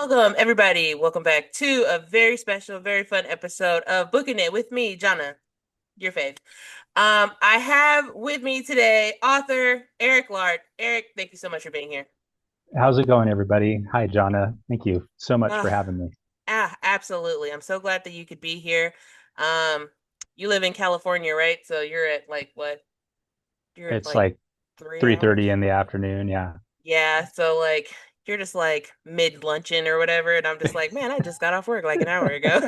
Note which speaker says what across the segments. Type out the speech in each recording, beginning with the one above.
Speaker 1: Welcome, everybody. Welcome back to a very special, very fun episode of Booking It with me, Jonna, your fave. I have with me today author Eric Lard. Eric, thank you so much for being here.
Speaker 2: How's it going, everybody? Hi, Jonna. Thank you so much
Speaker 1: Uh,
Speaker 2: for having me.
Speaker 1: Absolutely. I'm so glad that you could be here. Um, you live in California, right? So you're at like what? You're at
Speaker 2: It's
Speaker 1: like
Speaker 2: like 3:30
Speaker 1: 3 hours?
Speaker 2: in the afternoon. Yeah.
Speaker 1: Yeah, so like you're just like mid luncheon or whatever, and I'm just like, man, I just got off work like an hour ago.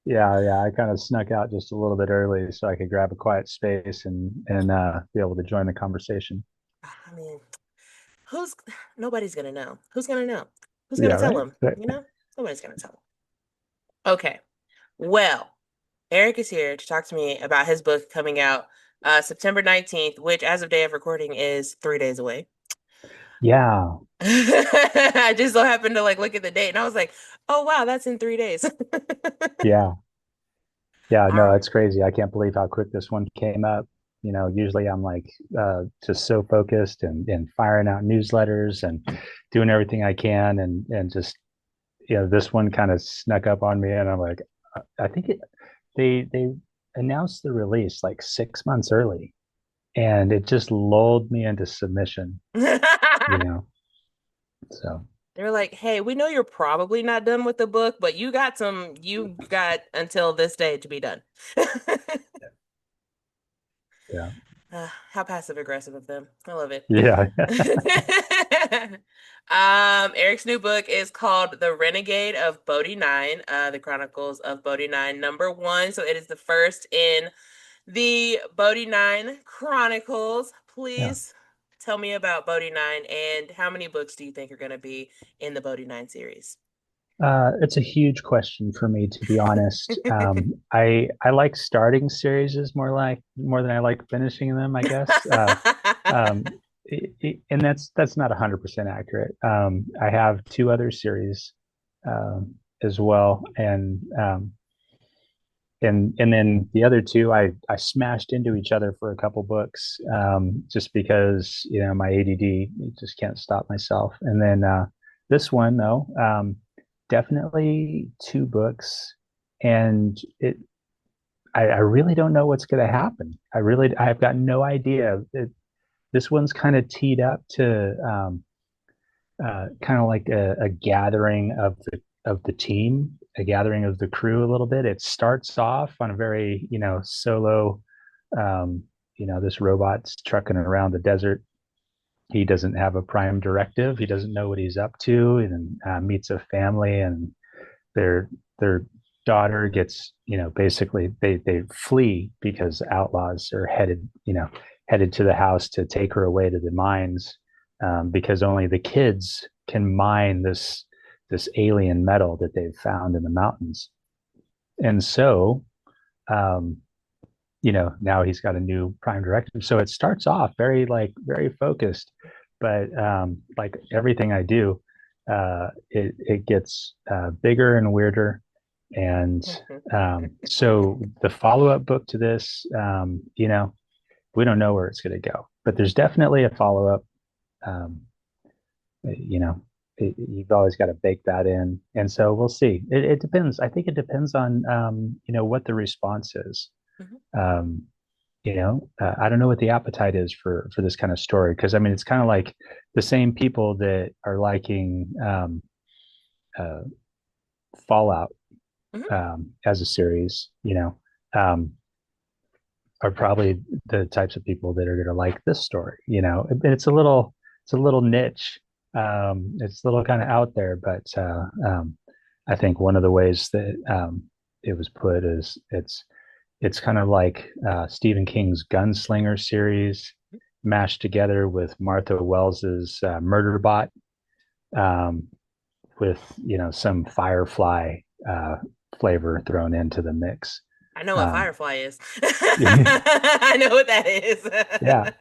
Speaker 2: Yeah. I kind of snuck out just a little bit early so I could grab a quiet space and be able to join the conversation.
Speaker 1: I mean, who's nobody's gonna know. Who's gonna know? Who's gonna
Speaker 2: Yeah,
Speaker 1: tell
Speaker 2: right.
Speaker 1: him? You know? Nobody's gonna tell him. Okay. Well, Eric is here to talk to me about his book coming out September 19th, which as of day of recording is 3 days away.
Speaker 2: Yeah.
Speaker 1: I just so happened to like look at the date and I was like, oh wow, that's in 3 days.
Speaker 2: Yeah. Yeah. No,
Speaker 1: Ah,
Speaker 2: it's crazy. I can't believe how quick this one came up. Usually I'm like just so focused and firing out newsletters and doing everything I can and just this one kind of snuck up on me and I'm like, I think they announced the release like 6 months early, and it just lulled me into submission. You know, so
Speaker 1: They're like, hey, we know you're probably not done with the book, but you got until this day to be done.
Speaker 2: yeah,
Speaker 1: How passive aggressive of them. I love it.
Speaker 2: yeah,
Speaker 1: Eric's new book is called The Renegade of Bodhi 9, The Chronicles of Bodhi 9, number one. So it is the first in the Bodhi 9 Chronicles.
Speaker 2: yeah.
Speaker 1: Please tell me about Bodhi 9 and how many books do you think are going to be in the Bodhi 9 series?
Speaker 2: It's a huge question for me, to be honest. I like starting series more than I like finishing them, I guess. Um, and that's not 100% accurate. I have two other series as well, and then the other two I smashed into each other for a couple books, just because my ADD just can't stop myself. And then this one though, definitely two books, and I really don't know what's going to happen. I've got no idea. This one's kind of teed up to kind of like a gathering of the team, a gathering of the crew a little bit. It starts off on a very solo. Um, this robot's trucking around the desert. He doesn't have a prime directive. He doesn't know what he's up to, and meets a family, and their daughter gets basically they flee because outlaws are headed to the house to take her away to the mines, because only the kids can mine this alien metal that they've found in the mountains. And so um, now he's got a new prime directive. So it starts off very focused, but like everything I do, it gets bigger and weirder. And so the follow up book to this, we don't know where it's going to go, but there's definitely a follow up. Um, you know, you've always got to bake that in, and so we'll see. It depends. I think it depends on what the response is. Um, I don't know what the appetite is for this kind of story, because I mean it's kind of like the same people that are liking uh, Fallout
Speaker 1: Mhm.
Speaker 2: as a series, um, are probably the types of people that are going to like this story. It's a little niche. It's a little kind of out there, but I think one of the ways that it was put is it's kind of like Stephen King's Gunslinger series mashed together with Martha Wells's Murderbot, um, with some Firefly flavor thrown into the mix.
Speaker 1: I know what
Speaker 2: Um,
Speaker 1: Firefly is. I know what that is.
Speaker 2: yeah,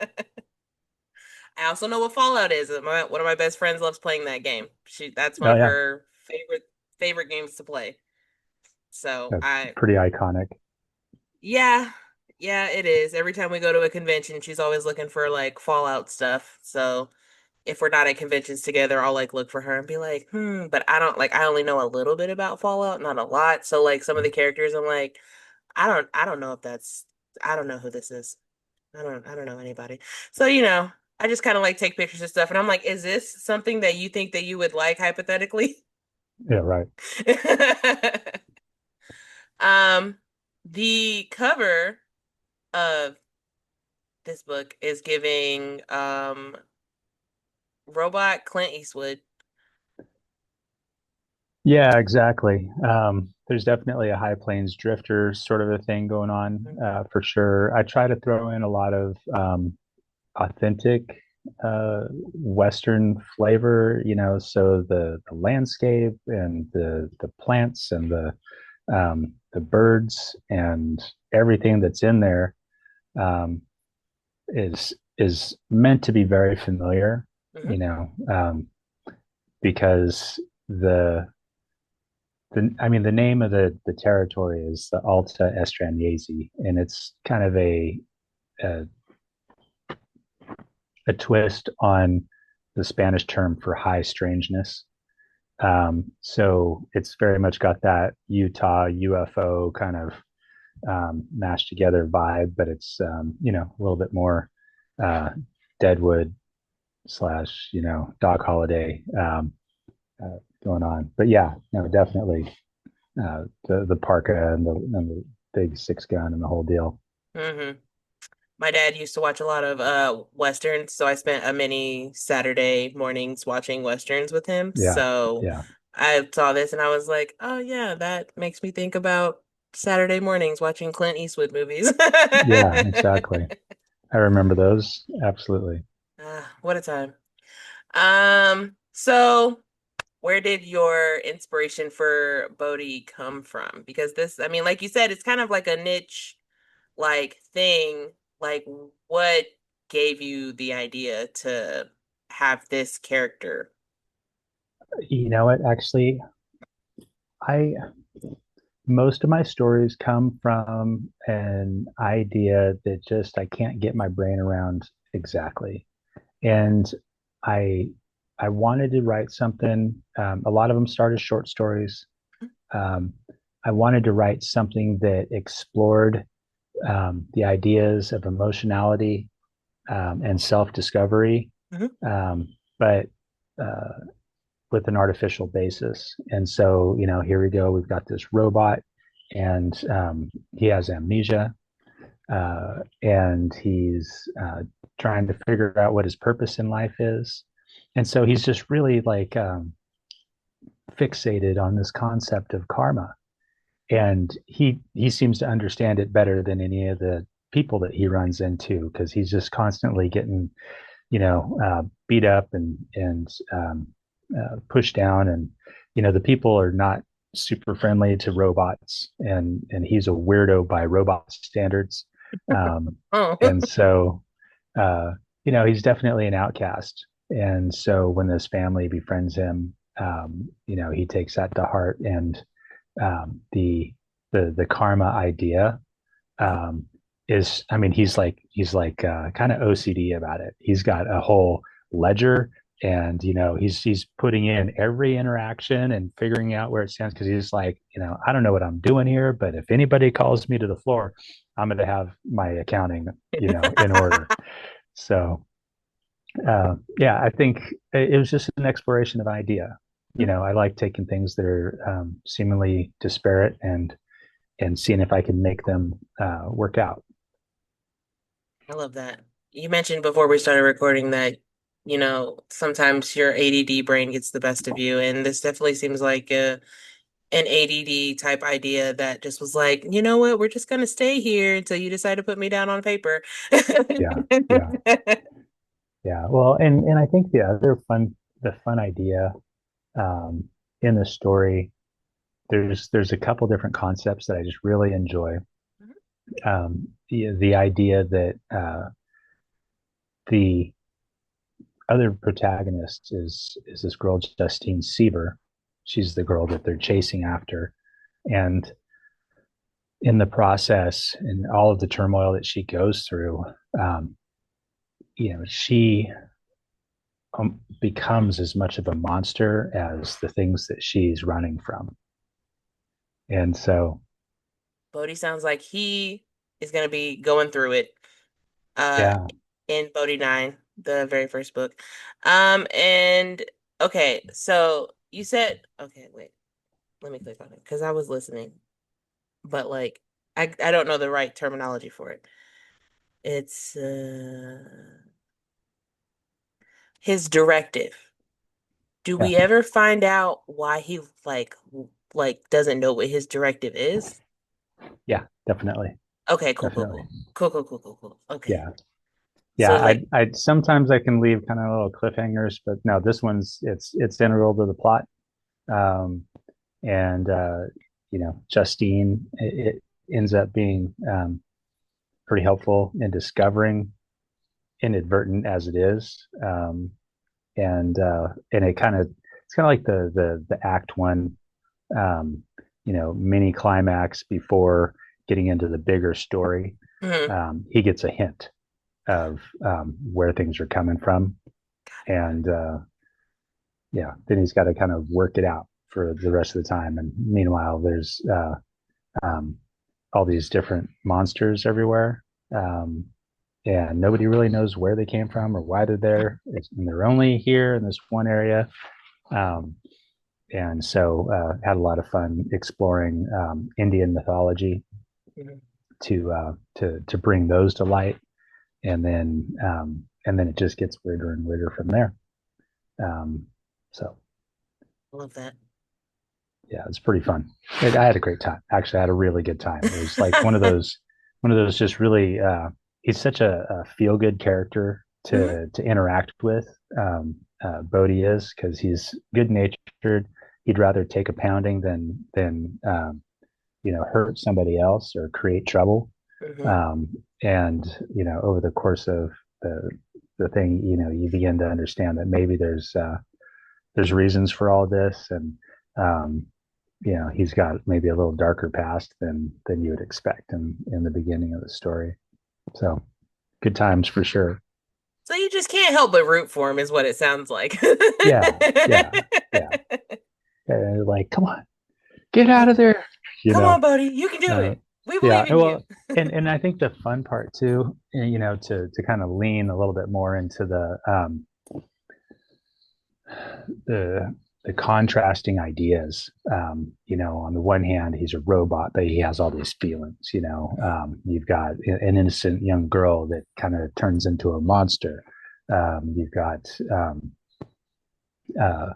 Speaker 1: I also know what Fallout is. One of my best friends loves playing that game. That's one
Speaker 2: oh
Speaker 1: of
Speaker 2: yeah,
Speaker 1: her favorite games to play. So
Speaker 2: pretty iconic.
Speaker 1: yeah, yeah, it is. Every time we go to a convention, she's always looking for like Fallout stuff. So if we're not at conventions together, I'll like look for her and be like, but I don't like I only know a little bit about Fallout, not a lot. So like some of the characters I'm like, I don't know if that's I don't know who this is. I don't know anybody. So, I just kind of like take pictures and stuff and I'm like, is this something that you think that you would like hypothetically?
Speaker 2: Yeah, right.
Speaker 1: Um, the cover of this book is giving robot Clint Eastwood.
Speaker 2: Yeah, exactly. There's definitely a High Plains Drifter sort of a thing going on, for sure. I try to throw in a lot of authentic Western flavor, so the landscape and the plants and the birds and everything that's in there um, is meant to be very familiar,
Speaker 1: Hmm.
Speaker 2: because the name of the territory is the Alta Estranesi, and it's kind of a a twist on the Spanish term for high strangeness. So it's very much got that Utah UFO kind of mashed together vibe, but it's a little bit more uh, Deadwood slash Dog Holiday going on. But yeah, no, definitely the parka and the big six gun and the whole deal.
Speaker 1: Hmm. My dad used to watch a lot of Westerns, so I spent a many Saturday mornings watching Westerns with him.
Speaker 2: Yeah,
Speaker 1: So
Speaker 2: yeah,
Speaker 1: I saw this and I was like, oh yeah, that makes me think about Saturday mornings watching Clint Eastwood movies.
Speaker 2: yeah, exactly. I remember those absolutely.
Speaker 1: What a time. So where did your inspiration for Bodhi come from? Because this, I mean, like you said, it's kind of like a niche like thing. Like what gave you the idea to have this character?
Speaker 2: You know what? Actually, I most of my stories come from an idea that just I can't get my brain around exactly. And I I wanted to write something. A lot of them start as short stories. Um, I wanted to write something that explored the ideas of emotionality and self-discovery,
Speaker 1: Mhm.
Speaker 2: but uh, with an artificial basis. And so, here we go. We've got this robot, and he has amnesia, and he's trying to figure out what his purpose in life is. And so he's just really like fixated on this concept of karma, and he seems to understand it better than any of the people that he runs into, because he's just constantly getting beat up and pushed down, and the people are not super friendly to robots, and he's a weirdo by robot standards, um,
Speaker 1: Oh.
Speaker 2: and so uh, he's definitely an outcast, and so when this family befriends him, he takes that to heart, and the karma idea um, is, I mean, he's like kind of OCD about it. He's got a whole ledger, and he's putting in every interaction and figuring out where it stands, because he's like, I don't know what I'm doing here, but if anybody calls me to the floor, I'm going to have my accounting in order. So yeah, I think it was just an exploration of idea. I like taking things that are seemingly disparate and seeing if I can make them work out.
Speaker 1: I love that. You mentioned before we started recording that, sometimes your ADD brain gets the best of you, and this definitely seems like an ADD type idea that just was like, you know what, we're just gonna stay here until you decide to put me down on paper.
Speaker 2: Yeah, yeah, yeah. Well, and I think the fun idea um, in the story. There's a couple different concepts that I just really enjoy. The idea that the other protagonist is this girl Justine Sieber. She's the girl that they're chasing after, and in the process, and all of the turmoil that she goes through, she becomes as much of a monster as the things that she's running from. And so,
Speaker 1: Bodhi sounds like he is going to be going through it uh
Speaker 2: yeah,
Speaker 1: in Bodhi 9, the very first book. And okay, so you said okay, wait. Let me click on it because I was listening, but like I don't know the right terminology for it. It's his directive. Do
Speaker 2: yeah,
Speaker 1: we ever find out why he like doesn't know what his directive is?
Speaker 2: yeah, definitely,
Speaker 1: Okay, cool, cool,
Speaker 2: definitely.
Speaker 1: cool. Cool, cool, cool, cool, cool. Okay.
Speaker 2: Yeah. Yeah,
Speaker 1: So like
Speaker 2: I sometimes I can leave kind of little cliffhangers, but no, this one's it's integral to the plot. Um, and Justine, it ends up being pretty helpful in discovering, inadvertent as it is, and it kind of it's kind of like the act one, um, mini climax before getting into the bigger story.
Speaker 1: mhm.
Speaker 2: He gets a hint of where things are coming from, and yeah, then he's got to kind of work it out for the rest of the time. And meanwhile, there's um, all these different monsters everywhere, um, and nobody really knows where they came from or why they're there. And they're only here in this one area. Um, and so had a lot of fun exploring Indian mythology
Speaker 1: Mhm.
Speaker 2: to bring those to light, and then it just gets weirder and weirder from there. Um, so
Speaker 1: I love that.
Speaker 2: yeah, it's pretty fun. I had a great time. Actually, I had a really good time. It was like one of those just really. He's such a feel good character
Speaker 1: Mhm.
Speaker 2: to interact with. Bodhi is because he's good natured. He'd rather take a pounding than hurt somebody else or create trouble.
Speaker 1: Mhm.
Speaker 2: Um, and over the course of the the thing, you begin to understand that maybe there's reasons for all this, and um, he's got maybe a little darker past than you would expect in the beginning of the story. So good times for sure.
Speaker 1: So you just can't help but root for him, is what it sounds like.
Speaker 2: Yeah, yeah, yeah. Like, come on, get out of there. You
Speaker 1: Come on,
Speaker 2: know,
Speaker 1: buddy, you can do
Speaker 2: uh,
Speaker 1: it. We
Speaker 2: yeah.
Speaker 1: believe in you.
Speaker 2: Well, and I think the fun part too, to kind of lean a little bit more into the the contrasting ideas. On the one hand, he's a robot, but he has all these feelings. You've got an innocent young girl that kind of turns into a monster. You've got uh,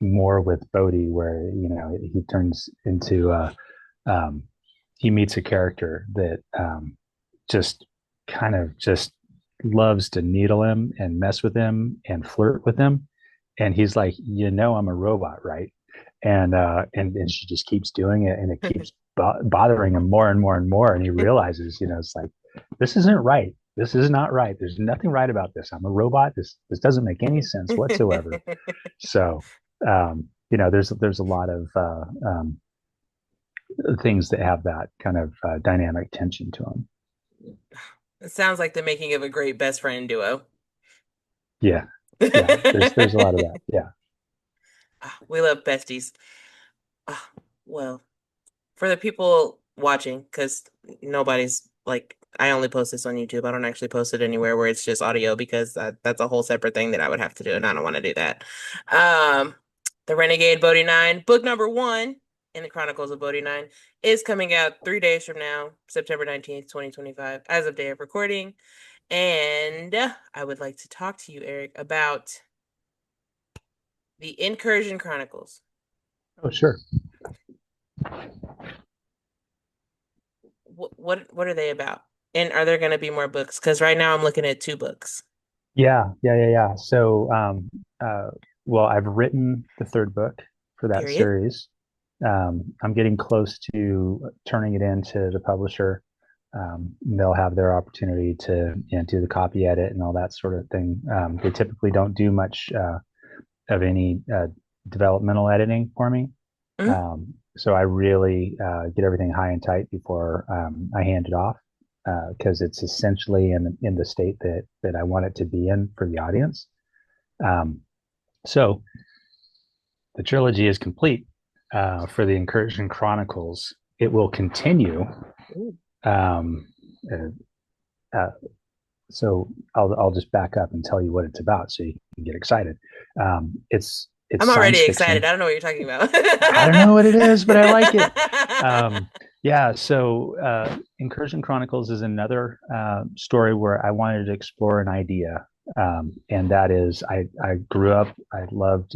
Speaker 2: more with Bodhi, where he turns into he meets a character that just kind of just loves to needle him and mess with him and flirt with him, and he's like, I'm a robot, right? And she just keeps doing it, and it keeps bothering him more and more and more, and he realizes, it's like, this isn't right. This is not right. There's nothing right about this. I'm a robot. This doesn't make any sense whatsoever. So there's a lot of things that have that kind of dynamic tension to them.
Speaker 1: It sounds like the making of a great best friend duo.
Speaker 2: Yeah, yeah. There's a lot of that. Yeah.
Speaker 1: We love besties. Ah, well, for the people watching, because nobody's like, I only post this on YouTube. I don't actually post it anywhere where it's just audio because that's a whole separate thing that I would have to do, and I don't want to do that. Um, The Renegade Bodhi 9, book number one in the Chronicles of Bodhi 9, is coming out 3 days from now, September 19th, 2025, as of day of recording. And I would like to talk to you, Eric, about the Incursion Chronicles.
Speaker 2: Oh, sure.
Speaker 1: What are they about? And are there going to be more books? Because right now I'm looking at two books.
Speaker 2: Yeah, yeah, yeah, yeah. So, well, I've written the third book for that
Speaker 1: Period.
Speaker 2: series. I'm getting close to turning it into the publisher. They'll have their opportunity to do the copy edit and all that sort of thing. They typically don't do much of any developmental editing for me.
Speaker 1: Mhm.
Speaker 2: So I really get everything high and tight before I hand it off, because it's essentially in the state that I want it to be in for the audience. Um, so the trilogy is complete for the Incursion Chronicles. It will continue. Um, uh, uh, so I'll just back up and tell you what it's about, so you can get excited. It's
Speaker 1: I'm already
Speaker 2: science
Speaker 1: excited.
Speaker 2: fiction.
Speaker 1: I don't know what you're talking about.
Speaker 2: I don't know what it is, but I like it. Um, yeah, so Incursion Chronicles is another story where I wanted to explore an idea, and that is I grew up. I loved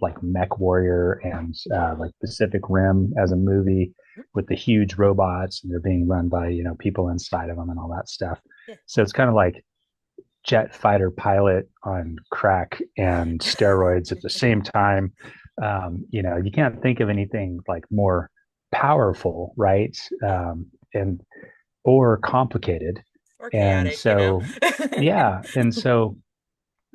Speaker 2: like Mech Warrior and like Pacific Rim as a movie with the huge robots and they're being run by people inside of them and all that stuff.
Speaker 1: Yeah.
Speaker 2: So it's kind of like jet fighter pilot on crack and steroids at the same time. You can't think of anything like more powerful, right?
Speaker 1: Yeah.
Speaker 2: And or complicated.
Speaker 1: Or
Speaker 2: And
Speaker 1: chaotic, you know.
Speaker 2: so, yeah. And so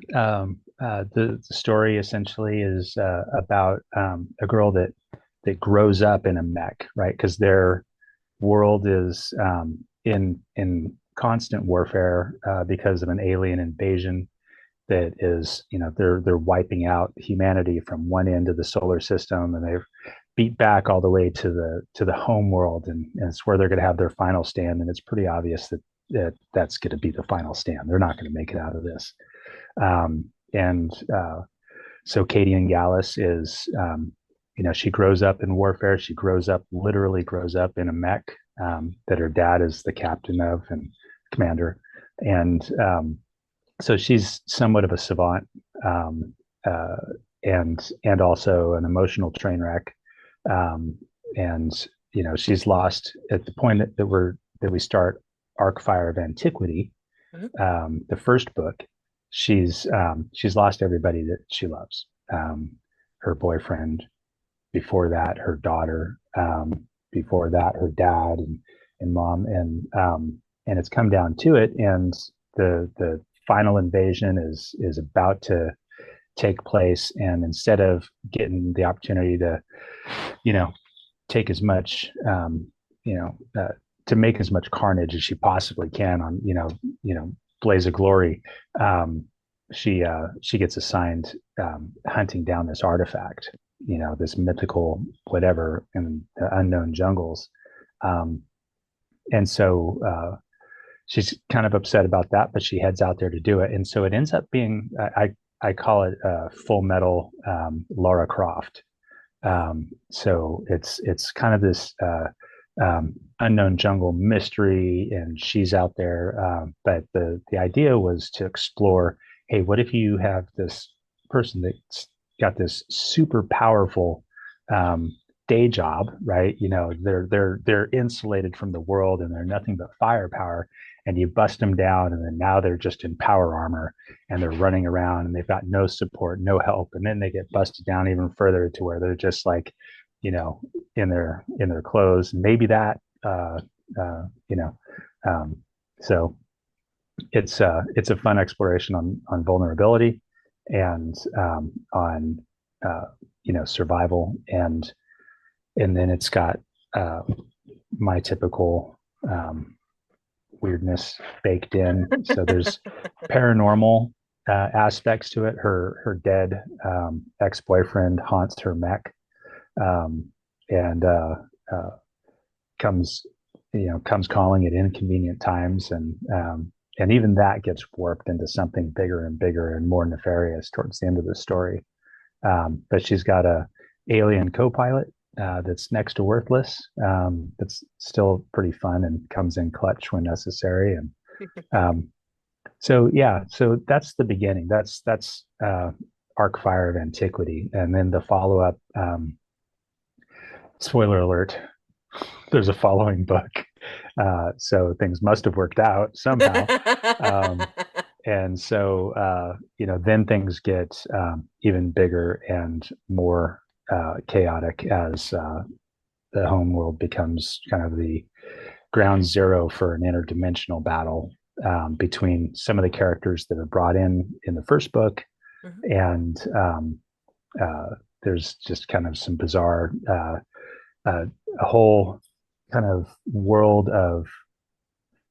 Speaker 2: the story essentially is about a girl that grows up in a mech, right? Because their world is in constant warfare because of an alien invasion that is, they're wiping out humanity from one end of the solar system, and they've beat back all the way to the home world, and it's where they're going to have their final stand. And it's pretty obvious that's going to be the final stand. They're not going to make it out of this. And so Katie and Gallus is, she grows up in warfare. She literally grows up in a mech that her dad is the captain of and commander. And so she's somewhat of a savant, um, uh, and also an emotional train wreck. Um, and she's lost at the point that we start Arc Fire of Antiquity,
Speaker 1: Mhm.
Speaker 2: the first book. She's lost everybody that she loves. Her boyfriend, before that her daughter, before that her dad and mom, and it's come down to it, and the final invasion is about to take place, and instead of getting the opportunity to you know take as much to make as much carnage as she possibly can on Blaze of Glory, um, she gets assigned hunting down this artifact, this mythical whatever in the unknown jungles. Um, and so she's kind of upset about that, but she heads out there to do it. And so it ends up being, I call it Full Metal Lara Croft. So it's kind of this unknown jungle mystery, and she's out there. But the idea was to explore, hey, what if you have this person that's got this super powerful um, day job, right? They're insulated from the world and they're nothing but firepower, and you bust them down, and then now they're just in power armor and they're running around and they've got no support, no help, and then they get busted down even further to where they're just like, you know, in their clothes. Maybe that, uh, uh, you know, um, so it's a fun exploration on vulnerability and on survival, and then it's got uh, my typical weirdness baked in. So there's paranormal aspects to it. Her dead ex boyfriend haunts her mech, um, and uh, comes comes calling at inconvenient times, and even that gets warped into something bigger and bigger and more nefarious towards the end of the story. But she's got a alien co-pilot that's next to worthless. That's still pretty fun and comes in clutch when necessary. And um, so yeah, so that's the beginning. That's Arc Fire of Antiquity, and then the follow up. Spoiler alert: there's a following book, so things must have worked out somehow. Um, and so then things get even bigger and more chaotic as the home world becomes kind of the ground zero for an interdimensional battle between some of the characters that are brought in the first book,
Speaker 1: Mhm.
Speaker 2: and there's just kind of some bizarre a whole kind of world of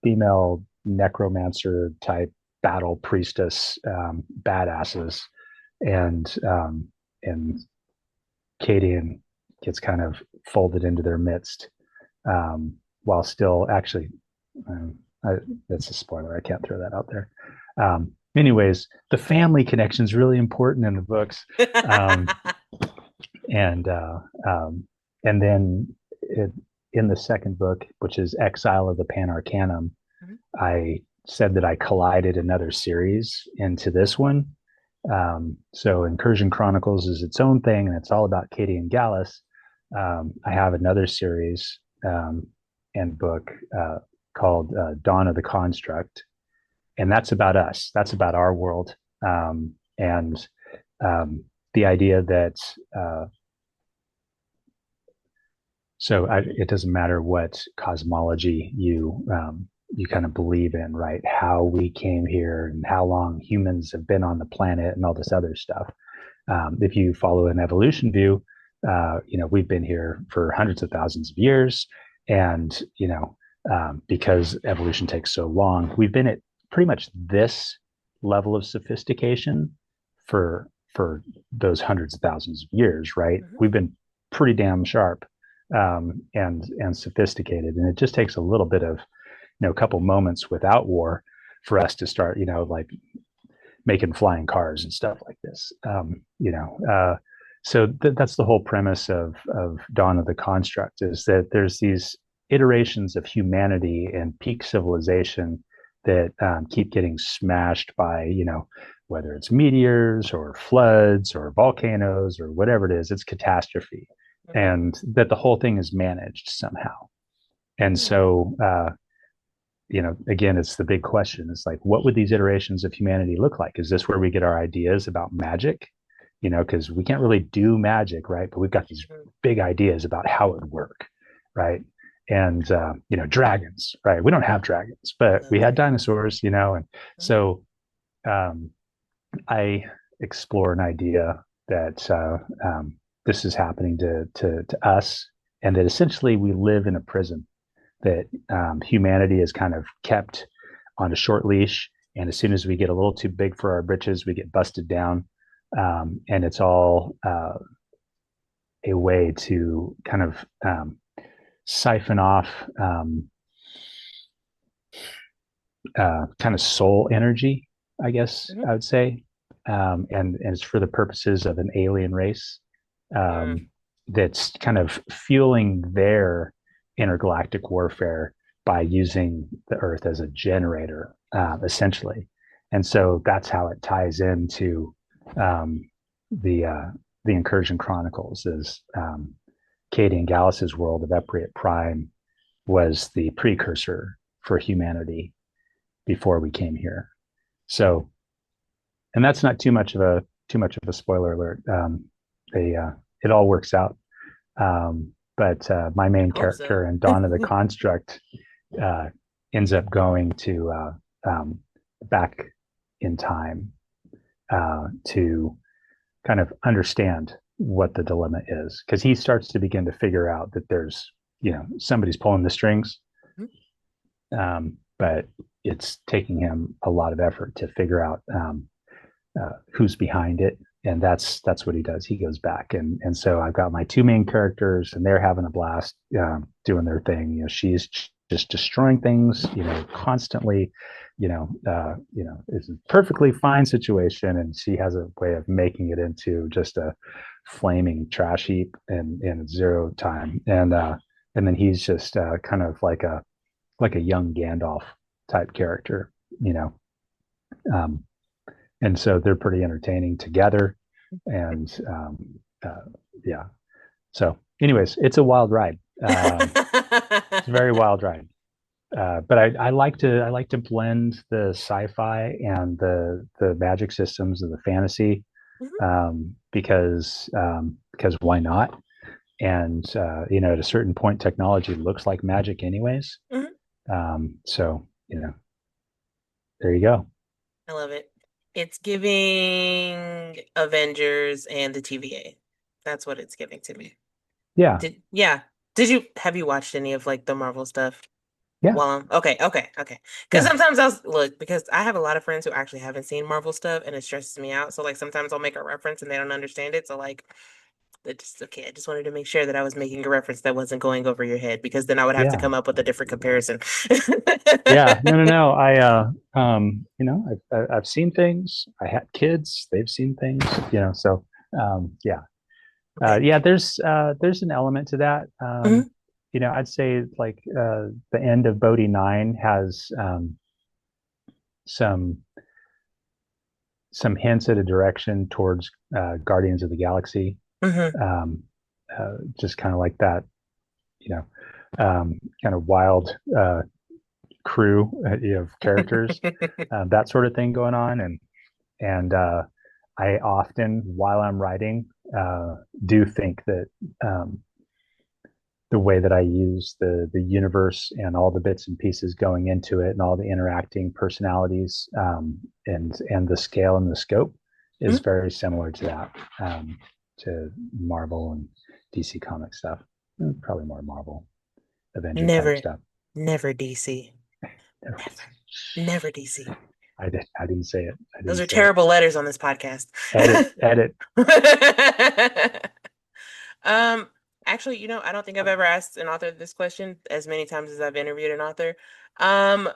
Speaker 2: female necromancer type battle priestess badasses and Cadian gets kind of folded into their midst, while still actually, um, I, that's a spoiler. I can't throw that out there. Anyways, the family connection is really important in the books, um, and uh, um, and then in the second book, which is Exile of the Panarcanum, I said that I collided another series into this one. So Incursion Chronicles is its own thing, and it's all about Katie and Gallus. I have another series and book called Dawn of the Construct, and that's about us. That's about our world, and the idea that it doesn't matter what cosmology you kind of believe in, right? How we came here and how long humans have been on the planet and all this other stuff. If you follow an evolution view, we've been here for hundreds of thousands of years, and because evolution takes so long, we've been at pretty much this level of sophistication for those hundreds of thousands of years, right?
Speaker 1: Mhm.
Speaker 2: We've been pretty damn sharp, and sophisticated, and it just takes a little bit of a couple moments without war for us to start like making flying cars and stuff like this. So that's the whole premise of Dawn of the Construct, is that there's these iterations of humanity and peak civilization that keep getting smashed by whether it's meteors or floods or volcanoes or whatever it is, it's catastrophe,
Speaker 1: Mhm.
Speaker 2: and that the whole thing is managed somehow. And
Speaker 1: Mhm.
Speaker 2: so again, it's the big question. It's like, what would these iterations of humanity look like? Is this where we get our ideas about magic? Because we can't really do magic, right? But we've got these
Speaker 1: Mhm.
Speaker 2: big ideas about how it would work, right? And dragons, right? We don't have dragons, but
Speaker 1: Love
Speaker 2: we had
Speaker 1: dragons.
Speaker 2: dinosaurs, and
Speaker 1: Mhm.
Speaker 2: so um, I explore an idea that this is happening to us, and that essentially we live in a prison, that humanity is kind of kept on a short leash. And as soon as we get a little too big for our britches, we get busted down. And it's all a way to kind of siphon off kind of soul energy, I guess
Speaker 1: Mhm.
Speaker 2: I would say. And it's for the purposes of an alien race
Speaker 1: Mm.
Speaker 2: um, that's kind of fueling their intergalactic warfare by using the Earth as a generator, essentially. And so that's how it ties into um, the the Incursion Chronicles. Is Katie and Gallus's world of Epriate Prime was the precursor for humanity before we came here. So, and that's not too much of a spoiler alert. They It all works out. But my
Speaker 1: I
Speaker 2: main
Speaker 1: hope so.
Speaker 2: character in Dawn of the Construct uh, ends up going to back in time to kind of understand what the dilemma is, because he starts to begin to figure out that there's somebody's pulling the strings, but it's taking him a lot of effort to figure out who's behind it, and that's what he does. He goes back, and so I've got my two main characters, and they're having a blast doing their thing. She's just destroying things, constantly. It's a perfectly fine situation, and she has a way of making it into just a flaming trash heap in zero time. And then he's just kind of like a young Gandalf type character, you know. Um, and so they're pretty entertaining together. And yeah, so anyways, it's a wild ride. It's a very wild ride. But I like to blend the sci-fi and the magic systems and the fantasy,
Speaker 1: Mhm.
Speaker 2: because why not? And at a certain point, technology looks like magic, anyways.
Speaker 1: Mhm.
Speaker 2: So there you go.
Speaker 1: I love it. It's giving Avengers and the TVA. That's what it's giving to me.
Speaker 2: Yeah.
Speaker 1: Yeah. Have you watched any of like the Marvel stuff?
Speaker 2: Yeah,
Speaker 1: Well, okay. Because
Speaker 2: yeah,
Speaker 1: sometimes I'll look because I have a lot of friends who actually haven't seen Marvel stuff, and it stresses me out. So like sometimes I'll make a reference and they don't understand it. So like, it's just okay. I just wanted to make sure that I was making a reference that wasn't going over your head because then I would have to
Speaker 2: yeah,
Speaker 1: come up with a different comparison.
Speaker 2: yeah. No, no, no. I've seen things. I had kids. They've seen things. So yeah,
Speaker 1: Okay.
Speaker 2: yeah. There's an element to that.
Speaker 1: Hmm.
Speaker 2: I'd say like the end of Bodhi 9 has some some hints at a direction towards Guardians of the Galaxy.
Speaker 1: Hmm.
Speaker 2: Um, just kind of like that, you know, kind of wild crew of characters, that sort of thing going on, and I often, while I'm writing, do think that um, the way that I use the universe and all the bits and pieces going into it and all the interacting personalities, and the scale and the scope is very similar to that, to Marvel and DC comic stuff. Probably more Marvel Avenger type
Speaker 1: Never,
Speaker 2: stuff.
Speaker 1: never DC. Never, never DC.
Speaker 2: I didn't say it. I
Speaker 1: Those
Speaker 2: didn't
Speaker 1: are
Speaker 2: say it.
Speaker 1: terrible letters on this podcast.
Speaker 2: Edit, edit.
Speaker 1: Um, actually, I don't think I've ever asked an author this question as many times as I've interviewed an author. Um,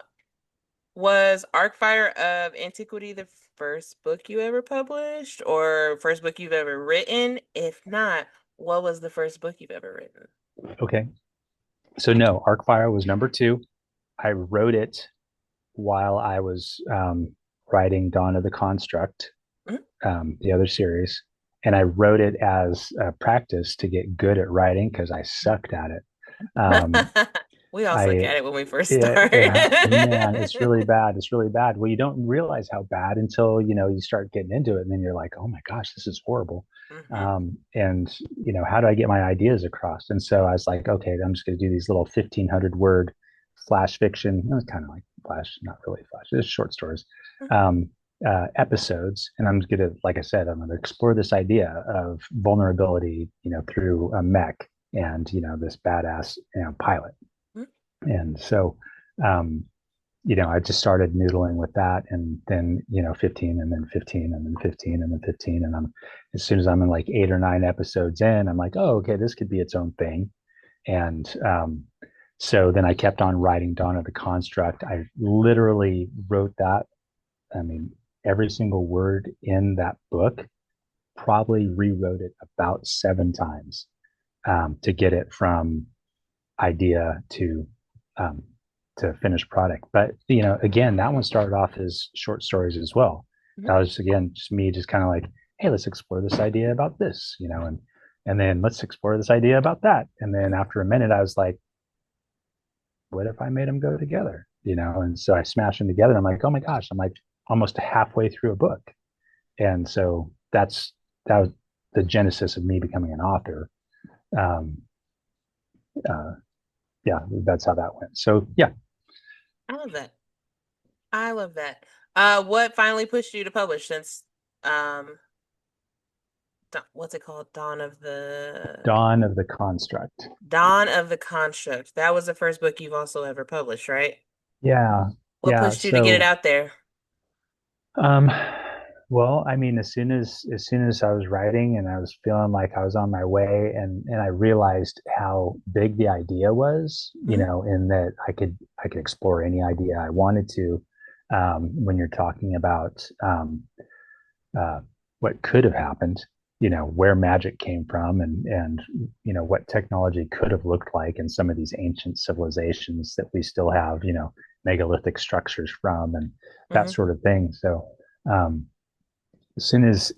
Speaker 1: was Arcfire of Antiquity the first book you ever published or first book you've ever written? If not, what was the first book you've ever written?
Speaker 2: Okay. So no, Arcfire was number two. I wrote it while I was writing Dawn of the Construct,
Speaker 1: Mhm.
Speaker 2: the other series, and I wrote it as a practice to get good at writing because I sucked at it. Um,
Speaker 1: We all suck
Speaker 2: I
Speaker 1: at it when we first
Speaker 2: yeah,
Speaker 1: start.
Speaker 2: yeah, man, it's really bad. It's really bad. Well, you don't realize how bad until you start getting into it, and then you're like, oh my gosh, this is horrible.
Speaker 1: Hmm.
Speaker 2: And how do I get my ideas across? And so I was like, okay, I'm just going to do these little 1,500 word flash fiction. It was kind of like flash, not really flash, just short stories, um, episodes. And I'm going to, like I said, I'm going to explore this idea of vulnerability, through a mech and this badass pilot. And so, um, I just started noodling with that, and then 15, and then 15, and then 15, and then 15, and as soon as I'm in like 8 or 9 episodes in, I'm like, oh, okay, this could be its own thing. And so then I kept on writing Dawn of the Construct. I literally wrote that. I mean, every single word in that book, probably rewrote it about 7 times, to get it from idea um, to finished product. But again, that one started off as short stories as well.
Speaker 1: Hmm.
Speaker 2: That was again just me, just kind of like, hey, let's explore this idea about this, and then let's explore this idea about that. And then after a minute, I was like, what if I made them go together? And so I smashed them together. And I'm like, oh my gosh, I'm like almost halfway through a book. And so that was the genesis of me becoming an author. Um, uh, yeah, that's how that went. So yeah.
Speaker 1: I love that. I love that. What finally pushed you to publish since um what's it called?
Speaker 2: Dawn of the Construct.
Speaker 1: Dawn of the Construct. That was the first book you've also ever published, right?
Speaker 2: Yeah,
Speaker 1: What
Speaker 2: yeah.
Speaker 1: pushed you to get it out there?
Speaker 2: Um, well, I mean, as soon as I was writing and I was feeling like I was on my way, and I realized how big the idea was,
Speaker 1: Hmm.
Speaker 2: in that I could explore any idea I wanted to. When you're talking about uh, what could have happened, where magic came from, and what technology could have looked like in some of these ancient civilizations that we still have, megalithic structures from, and that
Speaker 1: Hmm.
Speaker 2: sort of thing. So um, as soon as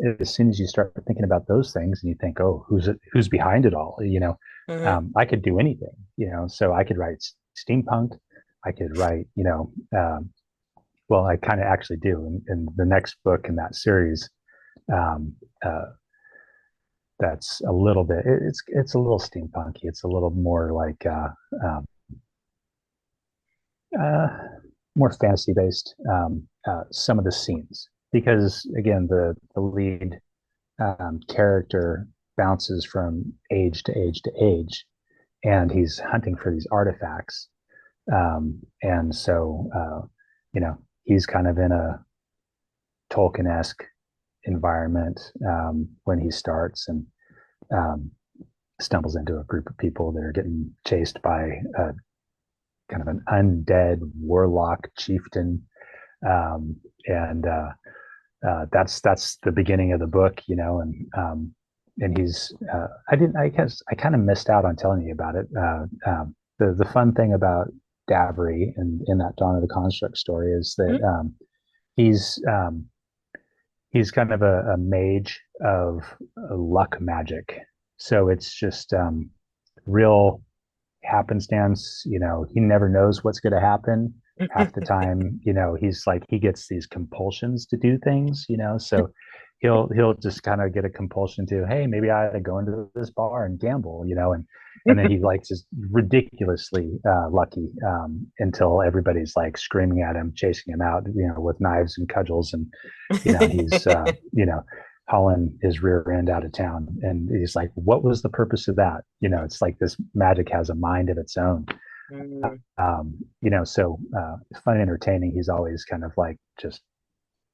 Speaker 2: you start thinking about those things, and you think, oh, who's behind it all,
Speaker 1: Hmm.
Speaker 2: I could do anything, so I could write steampunk. I could write, well, I kind of actually do in the next book in that series. um, uh, that's a little bit, it's a little steampunky. It's a little more like um, uh, more fantasy based, some of the scenes, because again, the lead character bounces from age to age to age, and he's hunting for these artifacts. And so, he's kind of in a Tolkien-esque environment when he starts, and um, stumbles into a group of people that are getting chased by kind of an undead warlock chieftain, and that's the beginning of the book, and he's I didn't I guess I kind of missed out on telling you about it. The fun thing about Davry and in that Dawn of the Construct story is that
Speaker 1: Mhm.
Speaker 2: he's um, he's kind of a mage of luck magic. So it's just real happenstance. He never knows what's going to happen. Half the time, he's like he gets these compulsions to do things. So he'll just kind of get a compulsion to, hey, maybe I ought to go into this bar and gamble. And then he like just ridiculously lucky until everybody's like screaming at him, chasing him out, with knives and cudgels, and he's hauling his rear end out of town. And he's like, what was the purpose of that? It's like this magic has a mind of its own.
Speaker 1: Mm.
Speaker 2: So fun, entertaining. He's always kind of like just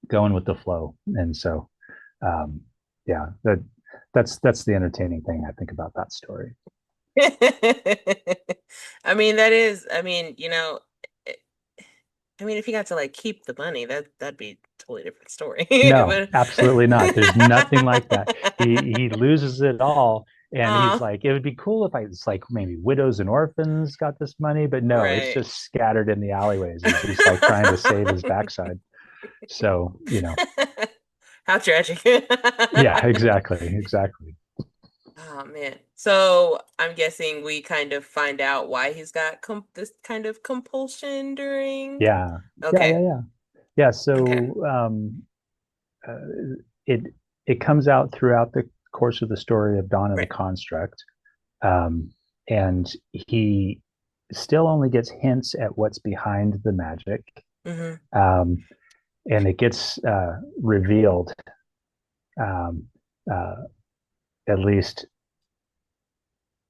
Speaker 2: going with the flow. And so, um, yeah, that's the entertaining thing I think about that story.
Speaker 1: I mean, that is, eh, I mean, if you got to like keep the money, that'd be a totally different story.
Speaker 2: No,
Speaker 1: But
Speaker 2: absolutely not. There's nothing like that. He loses it all, and he's
Speaker 1: uh,
Speaker 2: like, it would be cool if I it's like maybe widows and orphans got this money, but no, it's
Speaker 1: right.
Speaker 2: just scattered in the alleyways as he's like trying to save his backside. So,
Speaker 1: How tragic.
Speaker 2: yeah, exactly.
Speaker 1: Oh man. So I'm guessing we kind of find out why he's got this kind of compulsion during.
Speaker 2: Yeah, yeah, yeah,
Speaker 1: Okay.
Speaker 2: yeah, yeah.
Speaker 1: Okay.
Speaker 2: So, uh, it it comes out throughout the course of the story of Dawn of the
Speaker 1: Right.
Speaker 2: Construct, um, and he still only gets hints at what's behind the magic,
Speaker 1: Mm-hmm.
Speaker 2: um, and it gets revealed, um, uh, at least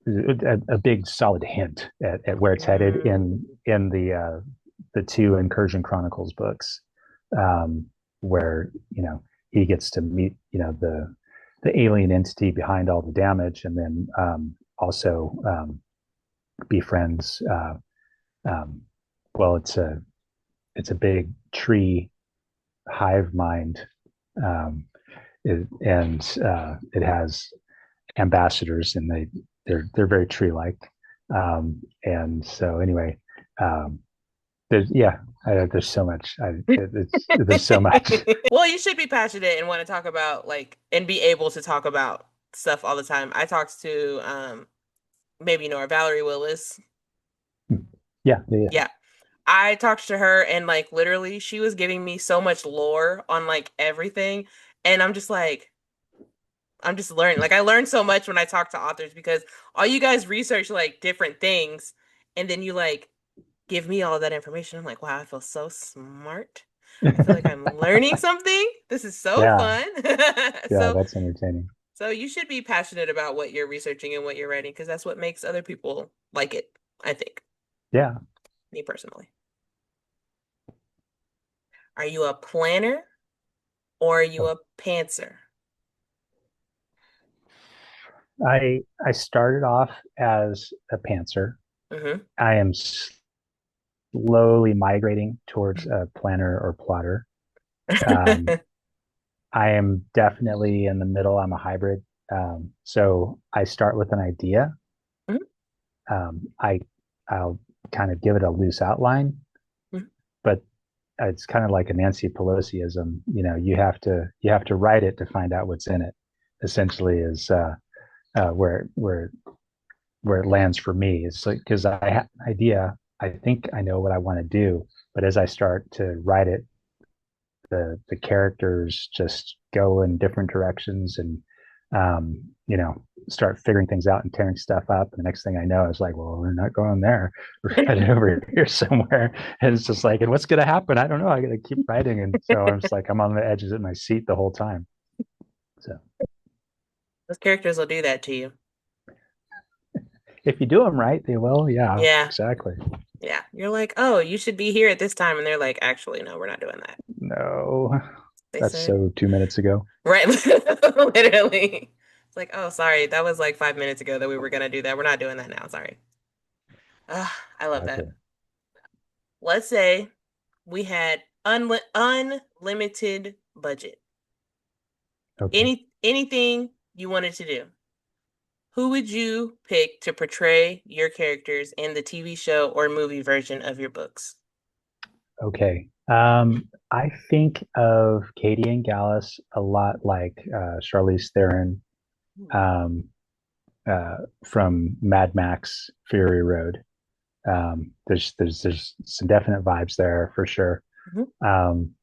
Speaker 2: a big solid hint at where it's headed
Speaker 1: Mm.
Speaker 2: in the two Incursion Chronicles books, um, where he gets to meet the alien entity behind all the damage, and then also befriends. Um, well, it's a big tree hive mind, um, and it has ambassadors, and they're very tree like. And so anyway, um, there's so much. There's so much.
Speaker 1: Well, you should be passionate and want to talk about like and be able to talk about stuff all the time. I talked to maybe you know her, Valerie Willis.
Speaker 2: Yeah, yeah.
Speaker 1: Yeah. I talked to her and like literally she was giving me so much lore on like everything. And I'm just learning. Like I learned so much when I talk to authors because all you guys research like different things and then you like give me all of that information. I'm like, wow, I feel so smart. I feel like I'm learning something. This is so
Speaker 2: Yeah,
Speaker 1: fun.
Speaker 2: yeah.
Speaker 1: So
Speaker 2: That's entertaining.
Speaker 1: so you should be passionate about what you're researching and what you're writing because that's what makes other people like it, I think.
Speaker 2: Yeah,
Speaker 1: Me personally. Are you a planner or are you
Speaker 2: oh,
Speaker 1: a pantser?
Speaker 2: I started off as a pantser.
Speaker 1: Mm-hmm.
Speaker 2: I am slowly migrating towards a planner or plotter. Um, I am definitely in the middle. I'm a hybrid. So I start with an idea.
Speaker 1: Mhm,
Speaker 2: I'll kind of give it a loose outline,
Speaker 1: mhm.
Speaker 2: but it's kind of like a Nancy Pelosiism. You have to write it to find out what's in it. Essentially, is where it lands for me. It's like because I have an idea, I think I know what I want to do, but as I start to write it, the characters just go in different directions, and um, you know start figuring things out and tearing stuff up. And the next thing I know, it's like, well, we're not going there. We're headed over here somewhere. And it's just like, and what's going to happen? I don't know. I got to keep writing. And so I'm just like, I'm on the edges of my seat the whole time. So
Speaker 1: Those characters will do that to you.
Speaker 2: if you do them right, they will. Yeah,
Speaker 1: Yeah,
Speaker 2: exactly.
Speaker 1: yeah. You're like, oh, you should be here at this time. And they're like, actually, no, we're not doing that.
Speaker 2: No,
Speaker 1: They
Speaker 2: that's
Speaker 1: said,
Speaker 2: so 2 minutes ago.
Speaker 1: right. Literally. It's like, oh, sorry. That was like 5 minutes ago that we were going to do that. We're not doing that now. Sorry. I love that.
Speaker 2: Exactly.
Speaker 1: Let's say we had unlimited budget.
Speaker 2: Okay.
Speaker 1: Anything you wanted to do. Who would you pick to portray your characters in the TV show or movie version of your books?
Speaker 2: Okay. I think of Katie and Gallus a lot like Charlize Theron um, from Mad Max Fury Road. There's some definite vibes there for sure.
Speaker 1: Mhm.
Speaker 2: Um,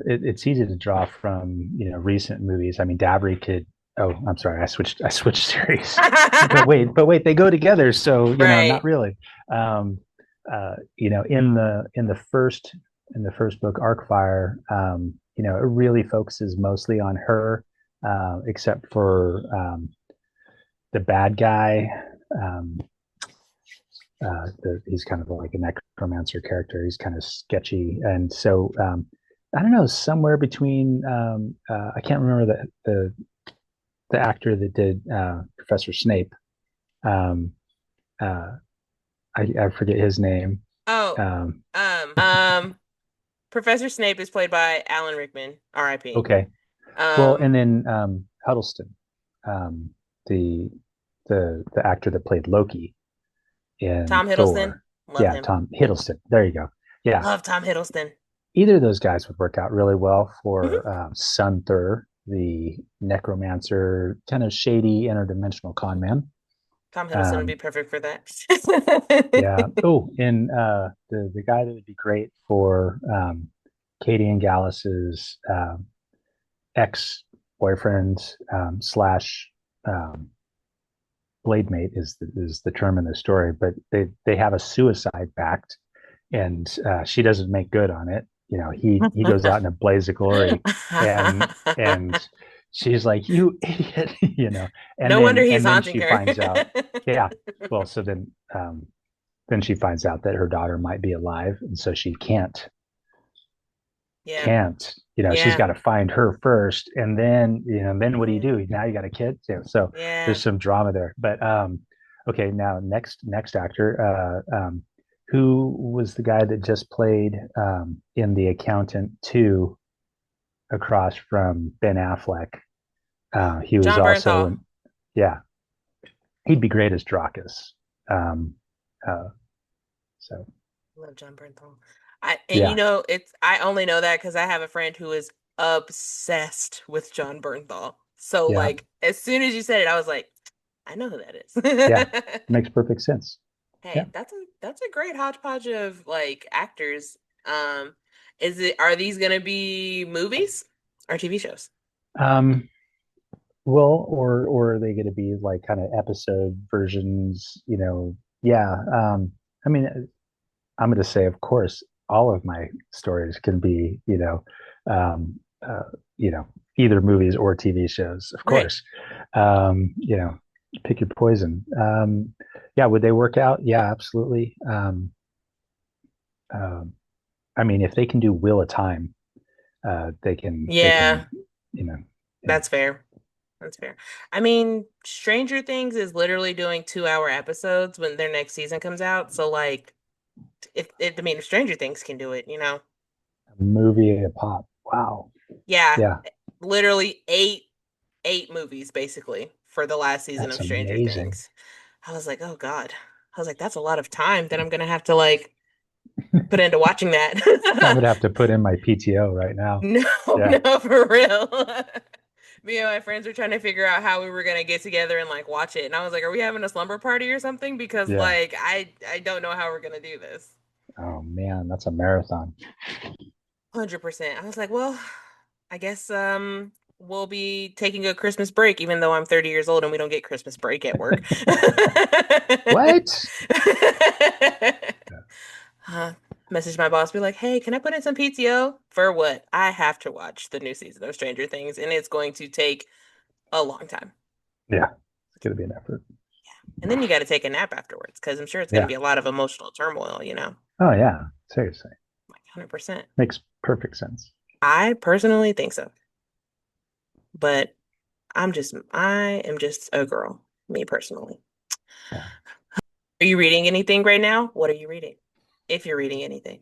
Speaker 2: it's easy to draw from recent movies. I mean, Dabry could. Oh, I'm sorry, I switched series. But wait, they go together, so not
Speaker 1: Right.
Speaker 2: really. Um, in the first book, Arcfire, it really focuses mostly on her, except for the bad guy. Um, he's kind of like a necromancer character. He's kind of sketchy, and so I don't know, somewhere between I can't remember the actor that did Professor Snape. Um, uh, I forget his name.
Speaker 1: Oh,
Speaker 2: Um,
Speaker 1: um, um, Professor Snape is played by Alan Rickman, R.I.P.
Speaker 2: okay, well,
Speaker 1: Um,
Speaker 2: and then Huddleston, um, the the actor that played Loki in
Speaker 1: Tom Hiddleston,
Speaker 2: Thor.
Speaker 1: love
Speaker 2: Yeah,
Speaker 1: him.
Speaker 2: Tom Hiddleston. There you go. Yeah,
Speaker 1: Love Tom Hiddleston.
Speaker 2: either of those guys would work out really well
Speaker 1: Mhm.
Speaker 2: for Sunthur, the necromancer, kind of shady interdimensional con man.
Speaker 1: Tom Hiddleston would be
Speaker 2: Um,
Speaker 1: perfect for that.
Speaker 2: yeah. Oh, and the guy that would be great for Katie and Gallus's ex boyfriend slash um, blade mate is the term in the story, but they have a suicide pact, and she doesn't make good on it. He goes out in a blaze of glory, and she's like, "You idiot," and
Speaker 1: No wonder
Speaker 2: then
Speaker 1: he's
Speaker 2: and then
Speaker 1: haunting
Speaker 2: she
Speaker 1: her.
Speaker 2: finds out, yeah. Well, so then she finds out that her daughter might be alive, and so she can't
Speaker 1: Yeah.
Speaker 2: can't she's
Speaker 1: Yeah.
Speaker 2: got to find her first, and then what do you
Speaker 1: Yeah.
Speaker 2: do? Now you got a kid too, so
Speaker 1: Yeah.
Speaker 2: there's some drama there. But okay, now next actor, who was the guy that just played in The Accountant 2 across from Ben Affleck? He was
Speaker 1: John
Speaker 2: also
Speaker 1: Bernthal.
Speaker 2: in, yeah, he'd be great as Dracus. um uh so
Speaker 1: Love John Bernthal. And
Speaker 2: yeah,
Speaker 1: I only know that because I have a friend who is obsessed with John Bernthal. So
Speaker 2: yeah,
Speaker 1: like as soon as you said it, I was like, I know who that
Speaker 2: yeah,
Speaker 1: is.
Speaker 2: makes perfect sense. Yeah.
Speaker 1: Hey, that's a great hodgepodge of like actors. Um, are these gonna be movies or TV shows?
Speaker 2: Well, or are they going to be like kind of episode versions? Yeah. I mean, I'm going to say, of course, all of my stories can be, um, uh, you know, either movies or TV shows, of
Speaker 1: Right.
Speaker 2: course. Pick your poison. Yeah, would they work out? Yeah, absolutely. Um, I mean, if they can do Wheel of Time, they can,
Speaker 1: Yeah,
Speaker 2: you know, yeah.
Speaker 1: that's fair. That's fair. I mean, Stranger Things is literally doing 2-hour episodes when their next season comes out. So like I mean, if Stranger Things can do it,
Speaker 2: A movie a pop. Wow.
Speaker 1: Yeah,
Speaker 2: Yeah,
Speaker 1: literally eight movies basically for the last season
Speaker 2: that's
Speaker 1: of Stranger
Speaker 2: amazing.
Speaker 1: Things. I was like, oh God. I was like, that's a lot of time that I'm gonna have to like put into watching
Speaker 2: I'm gonna
Speaker 1: that.
Speaker 2: have to put in my PTO right now.
Speaker 1: No,
Speaker 2: Yeah,
Speaker 1: no, for real. Me and my friends were trying to figure out how we were gonna get together and like watch it. And I was like, are we having a slumber party or something? Because
Speaker 2: yeah.
Speaker 1: like I don't know how we're gonna do this.
Speaker 2: Oh man, that's a marathon.
Speaker 1: 100%. I was like, well, I guess we'll be taking a Christmas break, even though I'm 30 years old and we don't get Christmas break at work.
Speaker 2: What?
Speaker 1: Message my boss, be like, hey, can I put in some PTO? For what? I have to watch the new season of Stranger Things, and it's going to take a long time.
Speaker 2: Yeah, it's gonna be an effort.
Speaker 1: And then you got to take a nap afterwards because I'm sure it's going to
Speaker 2: Yeah.
Speaker 1: be a lot of emotional turmoil, you know?
Speaker 2: Oh yeah. Seriously.
Speaker 1: Like 100%.
Speaker 2: Makes perfect sense.
Speaker 1: I personally think so. But I am just a girl, me personally.
Speaker 2: Yeah.
Speaker 1: Are you reading anything right now? What are you reading? If you're reading anything.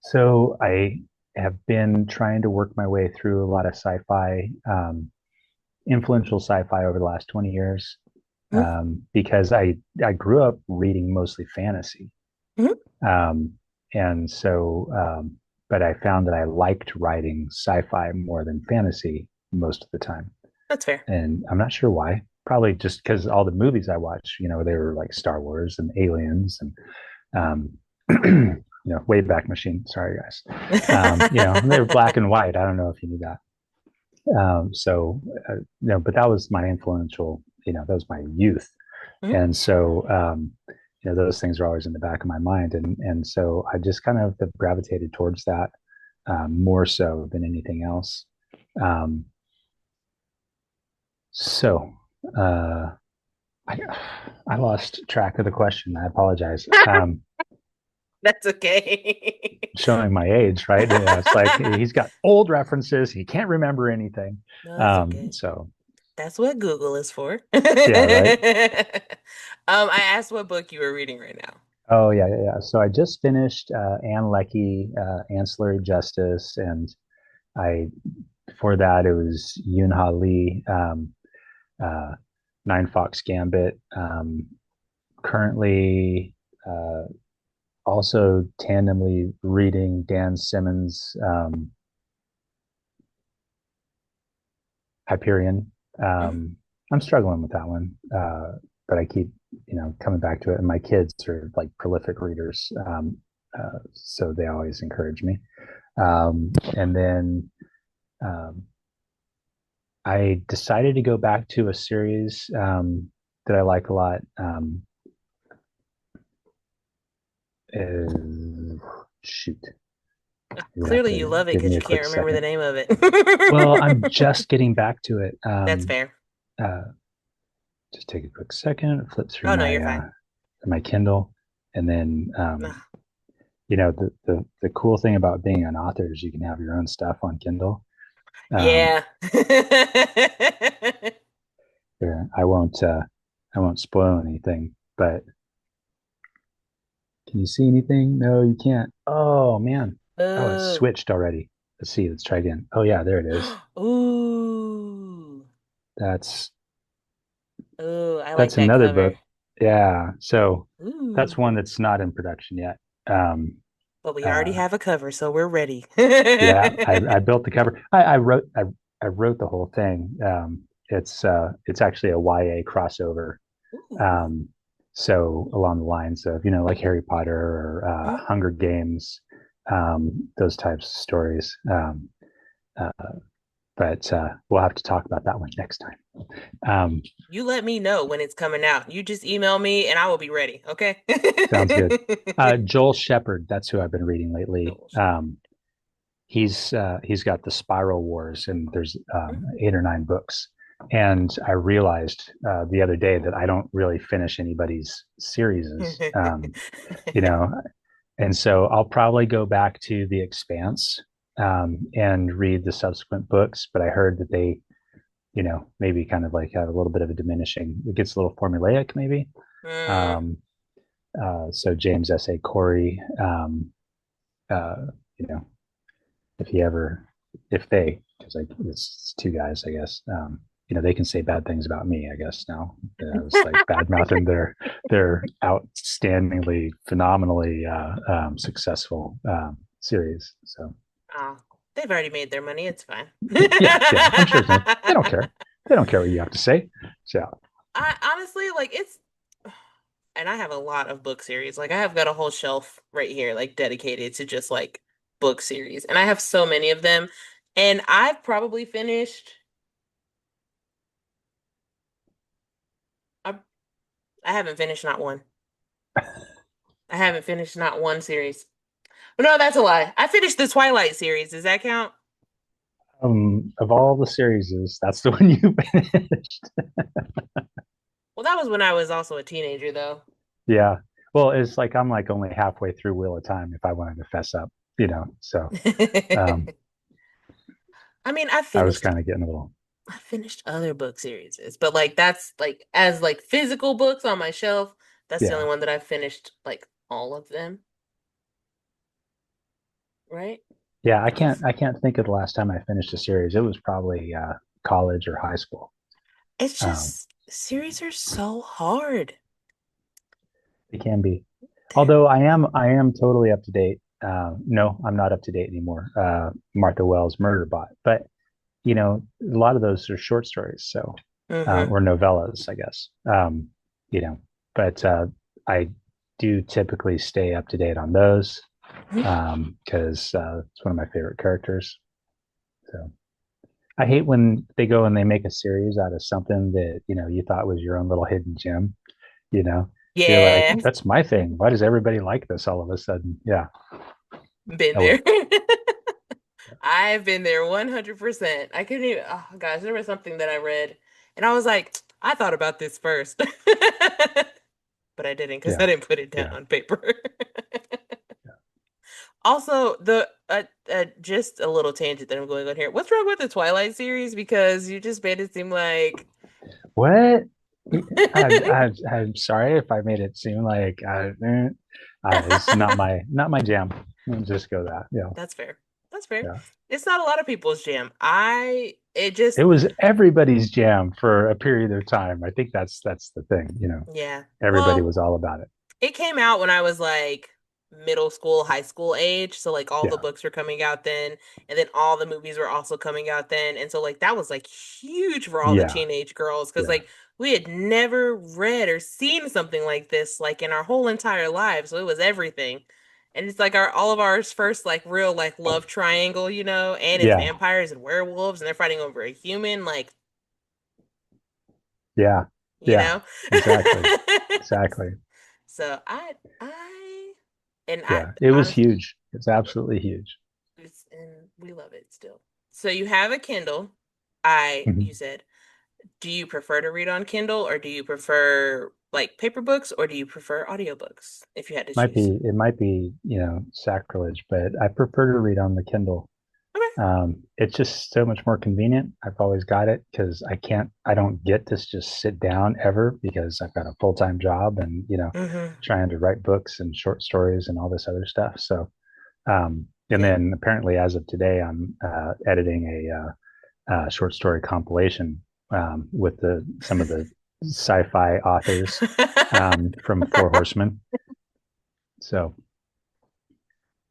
Speaker 2: So I have been trying to work my way through a lot of sci-fi, influential sci-fi over the last 20 years,
Speaker 1: Hmm.
Speaker 2: because I grew up reading mostly fantasy.
Speaker 1: Hmm.
Speaker 2: Um, and so, but I found that I liked writing sci-fi more than fantasy most of the time.
Speaker 1: That's fair.
Speaker 2: And I'm not sure why. Probably just because all the movies I watched, they were like Star Wars and Aliens and Wayback Machine. Sorry, guys. They were black and white. I don't know if you knew that. But that was my influential. That was my youth,
Speaker 1: Mhm.
Speaker 2: and so those things are always in the back of my mind, and so I just kind of have gravitated towards that more so than anything else. Um, so uh, I, I lost track of the question. I apologize.
Speaker 1: That's okay.
Speaker 2: Showing my age, right? Yeah, it's like he's got old references. He can't remember anything.
Speaker 1: No, it's okay.
Speaker 2: So
Speaker 1: That's what Google is for.
Speaker 2: yeah, right.
Speaker 1: I asked what book you were reading right now.
Speaker 2: Oh yeah, yeah, yeah. So I just finished Anne Leckie, Ancillary Justice, and I before that it was Yoon Ha Lee, uh, Nine Fox Gambit. Currently, uh, also tandemly reading Dan Simmons' Hyperion.
Speaker 1: Mhm.
Speaker 2: I'm struggling with that one, but I keep coming back to it. And my kids are like prolific readers, so they always encourage me. And then um, I decided to go back to a series that I like a lot. Shoot, you have
Speaker 1: Clearly,
Speaker 2: to
Speaker 1: you love it
Speaker 2: give
Speaker 1: because
Speaker 2: me
Speaker 1: you
Speaker 2: a
Speaker 1: can't
Speaker 2: quick
Speaker 1: remember the
Speaker 2: second.
Speaker 1: name of
Speaker 2: Well, I'm
Speaker 1: it.
Speaker 2: just getting back to it.
Speaker 1: That's fair.
Speaker 2: Uh, just take a quick second, flip through
Speaker 1: Oh no, you're fine.
Speaker 2: my Kindle, and then
Speaker 1: Ugh.
Speaker 2: the cool thing about being an author is you can have your own stuff on Kindle. Um,
Speaker 1: Yeah.
Speaker 2: Here, I won't spoil anything, but can you see anything? No, you can't. Oh man. Oh, it's
Speaker 1: Ooh.
Speaker 2: switched already. Let's see. Let's try again. Oh yeah, there it is.
Speaker 1: Ooh.
Speaker 2: That's
Speaker 1: Ooh, I like
Speaker 2: that's
Speaker 1: that
Speaker 2: another
Speaker 1: cover.
Speaker 2: book. Yeah. So that's one
Speaker 1: Ooh.
Speaker 2: that's not in production yet. Um,
Speaker 1: But we already
Speaker 2: uh,
Speaker 1: have a cover, so we're ready.
Speaker 2: yeah, I built the cover. I wrote the whole thing. It's actually a YA crossover.
Speaker 1: Ooh.
Speaker 2: Um, so along the lines of like Harry Potter or
Speaker 1: Mhm.
Speaker 2: Hunger Games, those types of stories. Uh, but we'll have to talk about that one next time. Um,
Speaker 1: You let me know when it's coming out. You just email me and I will be ready, okay?
Speaker 2: Sounds good. Joel Shepard, that's who I've been reading lately.
Speaker 1: Oh, shit.
Speaker 2: He's got the Spiral Wars, and there's
Speaker 1: Mhm.
Speaker 2: 8 or 9 books. And I realized the other day that I don't really finish anybody's series, you know, and so I'll probably go back to The Expanse and read the subsequent books. But I heard that they, maybe kind of like have a little bit of a diminishing. It gets a little formulaic, maybe.
Speaker 1: Mm,
Speaker 2: Um, so James S. A. Corey, uh, you know, if he ever, if they, because like it's 2 guys, I guess, they can say bad things about me, I guess now. I was like bad mouthing their outstandingly, phenomenally successful series. So
Speaker 1: oh, they've already made their money. It's fine.
Speaker 2: yeah, yeah, I'm sure they don't care. They don't care what you have to say. So
Speaker 1: I honestly like it's and I have a lot of book series. Like I have got a whole shelf right here, like dedicated to just like book series. And I have so many of them. And I've probably finished I, I haven't finished not one. I haven't finished not one series. But no, that's a lie. I finished the Twilight series. Does that count?
Speaker 2: of all the series, that's the one you finished.
Speaker 1: Well, that was when I was also a teenager, though.
Speaker 2: Yeah. Well, it's like I'm like only halfway through Wheel of Time if I wanted to fess up, you know. So um,
Speaker 1: I mean,
Speaker 2: I was kind of getting a little,
Speaker 1: I finished other book series, but like that's like as like physical books on my shelf, that's the only
Speaker 2: yeah,
Speaker 1: one that I've finished like all of them, right?
Speaker 2: yeah. I
Speaker 1: Like
Speaker 2: can't I can't think of the last time I finished a series. It was probably college or high school.
Speaker 1: it's
Speaker 2: Um,
Speaker 1: just series are so hard.
Speaker 2: it can be.
Speaker 1: They're
Speaker 2: Although I am totally up to date. No, I'm not up to date anymore. Martha Wells' Murder Bot, but you know, a lot of those are short stories, so
Speaker 1: mm-hmm.
Speaker 2: or novellas, I guess. You know, but I do typically stay up to date on those because it's one of my favorite characters. So I hate when they go and they make a series out of something that you thought was your own little hidden gem. You know, you're like,
Speaker 1: Yeah,
Speaker 2: that's my thing. Why does everybody like this all of a sudden? Yeah.
Speaker 1: been
Speaker 2: Oh
Speaker 1: there.
Speaker 2: well.
Speaker 1: I've been there 100%. I couldn't even, oh gosh, there was something that I read and I was like, I thought about this first. But I didn't because I
Speaker 2: Yeah.
Speaker 1: didn't put it down
Speaker 2: Yeah.
Speaker 1: on paper. Also, the just a little tangent that I'm going on here. What's wrong with the Twilight series? Because you just made it seem like
Speaker 2: What? I'm sorry if I made it seem like it's not my jam. Let's just go that. Yeah.
Speaker 1: that's fair. That's fair.
Speaker 2: Yeah.
Speaker 1: It's not a lot of people's jam. I it just
Speaker 2: It was everybody's jam for a period of time. I think that's the thing.
Speaker 1: yeah.
Speaker 2: Everybody
Speaker 1: Well,
Speaker 2: was all about it.
Speaker 1: it came out when I was like middle school, high school age. So like all the
Speaker 2: Yeah.
Speaker 1: books were coming out then, and then all the movies were also coming out then. And so like that was like huge for all the
Speaker 2: Yeah.
Speaker 1: teenage girls because
Speaker 2: Yeah.
Speaker 1: like we had never read or seen something like this like in our whole entire lives. So it was everything. And it's like our all of ours first like real like love triangle, and it's
Speaker 2: Yeah.
Speaker 1: vampires and werewolves and they're fighting over a human, like,
Speaker 2: Yeah.
Speaker 1: you
Speaker 2: Yeah.
Speaker 1: know?
Speaker 2: Exactly. Exactly.
Speaker 1: So I and I
Speaker 2: Yeah. It was
Speaker 1: honestly
Speaker 2: huge. It's absolutely huge.
Speaker 1: and we love it still. So you have a Kindle. You
Speaker 2: Mhm.
Speaker 1: said, do you prefer to read on Kindle or do you prefer like paper books or do you prefer audiobooks if you had to choose?
Speaker 2: It might be, sacrilege, but I prefer to read on the Kindle.
Speaker 1: Okay.
Speaker 2: It's just so much more convenient. I've always got it because I don't get to just sit down ever because I've got a full-time job and,
Speaker 1: Mm-hmm.
Speaker 2: trying to write books and short stories and all this other stuff. So, and
Speaker 1: Yep.
Speaker 2: then apparently as of today, I'm editing a short story compilation with some of the sci-fi authors from Four Horsemen. So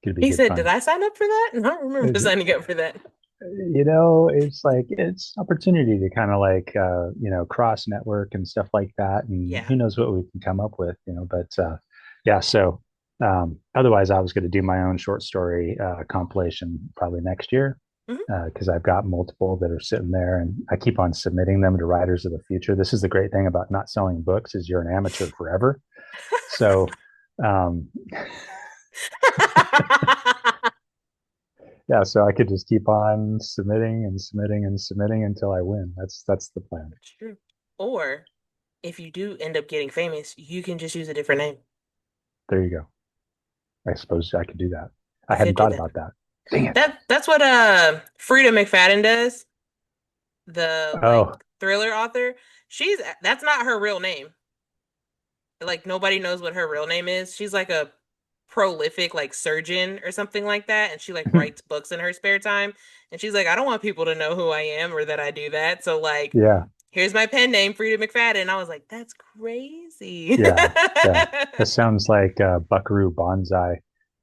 Speaker 2: could be
Speaker 1: He
Speaker 2: good
Speaker 1: said, did
Speaker 2: fun.
Speaker 1: I sign up for that? I don't remember
Speaker 2: Is
Speaker 1: signing up for that.
Speaker 2: it's like it's opportunity to kind of like cross network and stuff like that, and
Speaker 1: Yeah.
Speaker 2: who knows what we can come up with, but yeah. So otherwise I was going to do my own short story compilation probably next year
Speaker 1: Hmm.
Speaker 2: because I've got multiple that are sitting there and I keep on submitting them to writers of the future. This is the great thing about not selling books is you're an amateur forever. So um, yeah, so I could just keep on submitting and submitting and submitting until I win. That's the plan.
Speaker 1: True. Or if you do end up getting famous, you can just use a different name.
Speaker 2: There you go. I suppose I could do that. I
Speaker 1: You
Speaker 2: hadn't
Speaker 1: could do
Speaker 2: thought
Speaker 1: that.
Speaker 2: about that. Dang it.
Speaker 1: That's what Frida McFadden does, the like
Speaker 2: Oh,
Speaker 1: thriller author. That's not her real name. Like nobody knows what her real name is. She's like a prolific like surgeon or something like that, and she like writes books in her spare time. And she's like, I don't want people to know who I am or that I do that. So like,
Speaker 2: yeah,
Speaker 1: here's my pen name, Frida McFadden. And I was like, that's crazy.
Speaker 2: yeah, yeah. That sounds like Buckaroo Banzai.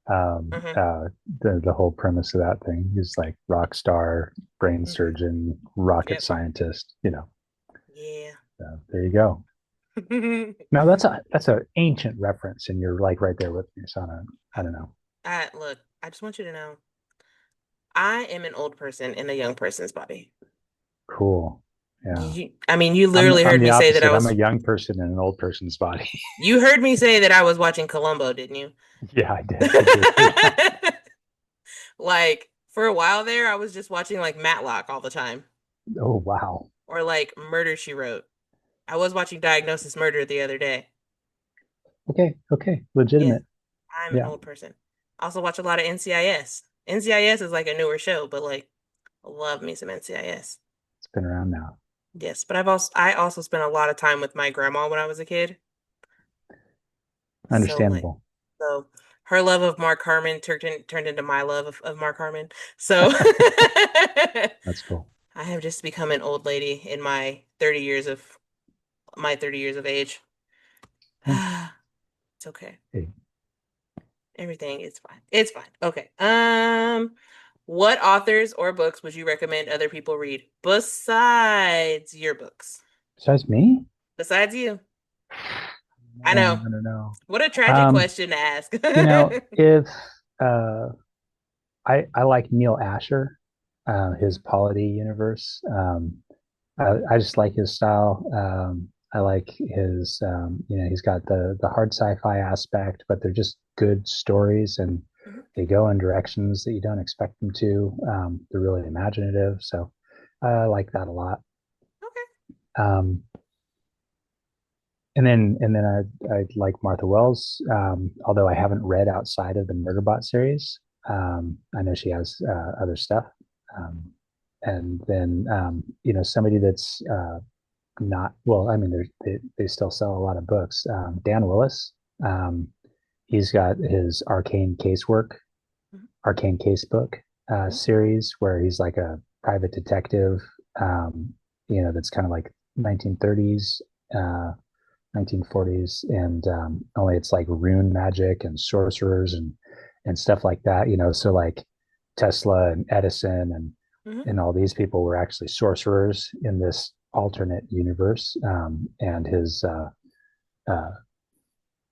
Speaker 1: Hmm.
Speaker 2: The whole premise of that thing is like rock star, brain surgeon, rocket
Speaker 1: Yep.
Speaker 2: scientist.
Speaker 1: Yeah.
Speaker 2: There you go. Now that's a ancient reference, and you're like right there with me. So I don't know.
Speaker 1: Look, I just want you to know I am an old person in a young person's body.
Speaker 2: Cool. Yeah.
Speaker 1: I mean, you
Speaker 2: I'm
Speaker 1: literally
Speaker 2: I'm
Speaker 1: heard
Speaker 2: the
Speaker 1: me say that I
Speaker 2: opposite. I'm a
Speaker 1: was,
Speaker 2: young person in an old person's body.
Speaker 1: you heard me say that I was watching Columbo, didn't you?
Speaker 2: Yeah, I did. I did hear that.
Speaker 1: Like, for a while there, I was just watching like Matlock all the time
Speaker 2: Oh wow.
Speaker 1: or like Murder She Wrote. I was watching Diagnosis Murder the other day.
Speaker 2: Okay, okay,
Speaker 1: Yes,
Speaker 2: legitimate.
Speaker 1: I'm an
Speaker 2: Yeah,
Speaker 1: old person. I also watch a lot of NCIS. NCIS is like a newer show, but like I love me some NCIS.
Speaker 2: it's been around now.
Speaker 1: Yes, but I also spent a lot of time with my grandma when I was a kid. So like
Speaker 2: Understandable.
Speaker 1: so her love of Mark Harmon turned into my love of Mark Harmon. So
Speaker 2: That's cool.
Speaker 1: I have just become an old lady in my 30 years of age.
Speaker 2: Yeah.
Speaker 1: It's okay.
Speaker 2: Hey,
Speaker 1: Everything is fine. It's fine. Okay. What authors or books would you recommend other people read besides your books?
Speaker 2: besides me?
Speaker 1: Besides you. I
Speaker 2: Man,
Speaker 1: know.
Speaker 2: I don't know.
Speaker 1: What a tragic
Speaker 2: Um,
Speaker 1: question to ask.
Speaker 2: you know, if uh I like Neil Asher, his Polity universe. I just like his style. I like his, he's got the hard sci-fi aspect, but they're just good stories and
Speaker 1: Mhm.
Speaker 2: they go in directions that you don't expect them to. They're really imaginative, so I like that a lot.
Speaker 1: Okay.
Speaker 2: Um, and then I like Martha Wells, although I haven't read outside of the Murderbot series. I know she has other stuff. Um, and then somebody that's not well. I mean, they still sell a lot of books. Dan Willis, um, he's got his
Speaker 1: Mhm.
Speaker 2: Arcane Casebook
Speaker 1: Mhm.
Speaker 2: series where he's like a private detective. That's kind of like 1930s, 1940s, and only it's like rune magic and sorcerers and stuff like that. So like Tesla and Edison
Speaker 1: Mhm.
Speaker 2: and all these people were actually sorcerers in this alternate universe. And uh,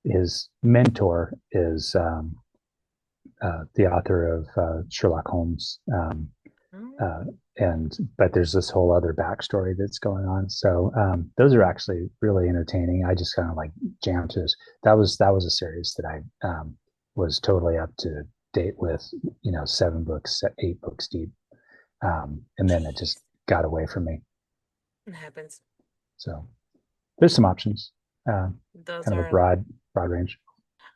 Speaker 2: his mentor is the author of Sherlock Holmes.
Speaker 1: Mhm.
Speaker 2: Uh, and but there's this whole other backstory that's going on. So those are actually really entertaining. I just kind of like jammed to this. That was a series that I was totally up to date with. 7 books, 8 books deep, and then it just
Speaker 1: Jeez.
Speaker 2: got away from me.
Speaker 1: It happens.
Speaker 2: So there's some options, uh,
Speaker 1: Those
Speaker 2: kind of a
Speaker 1: are a lot.
Speaker 2: broad range.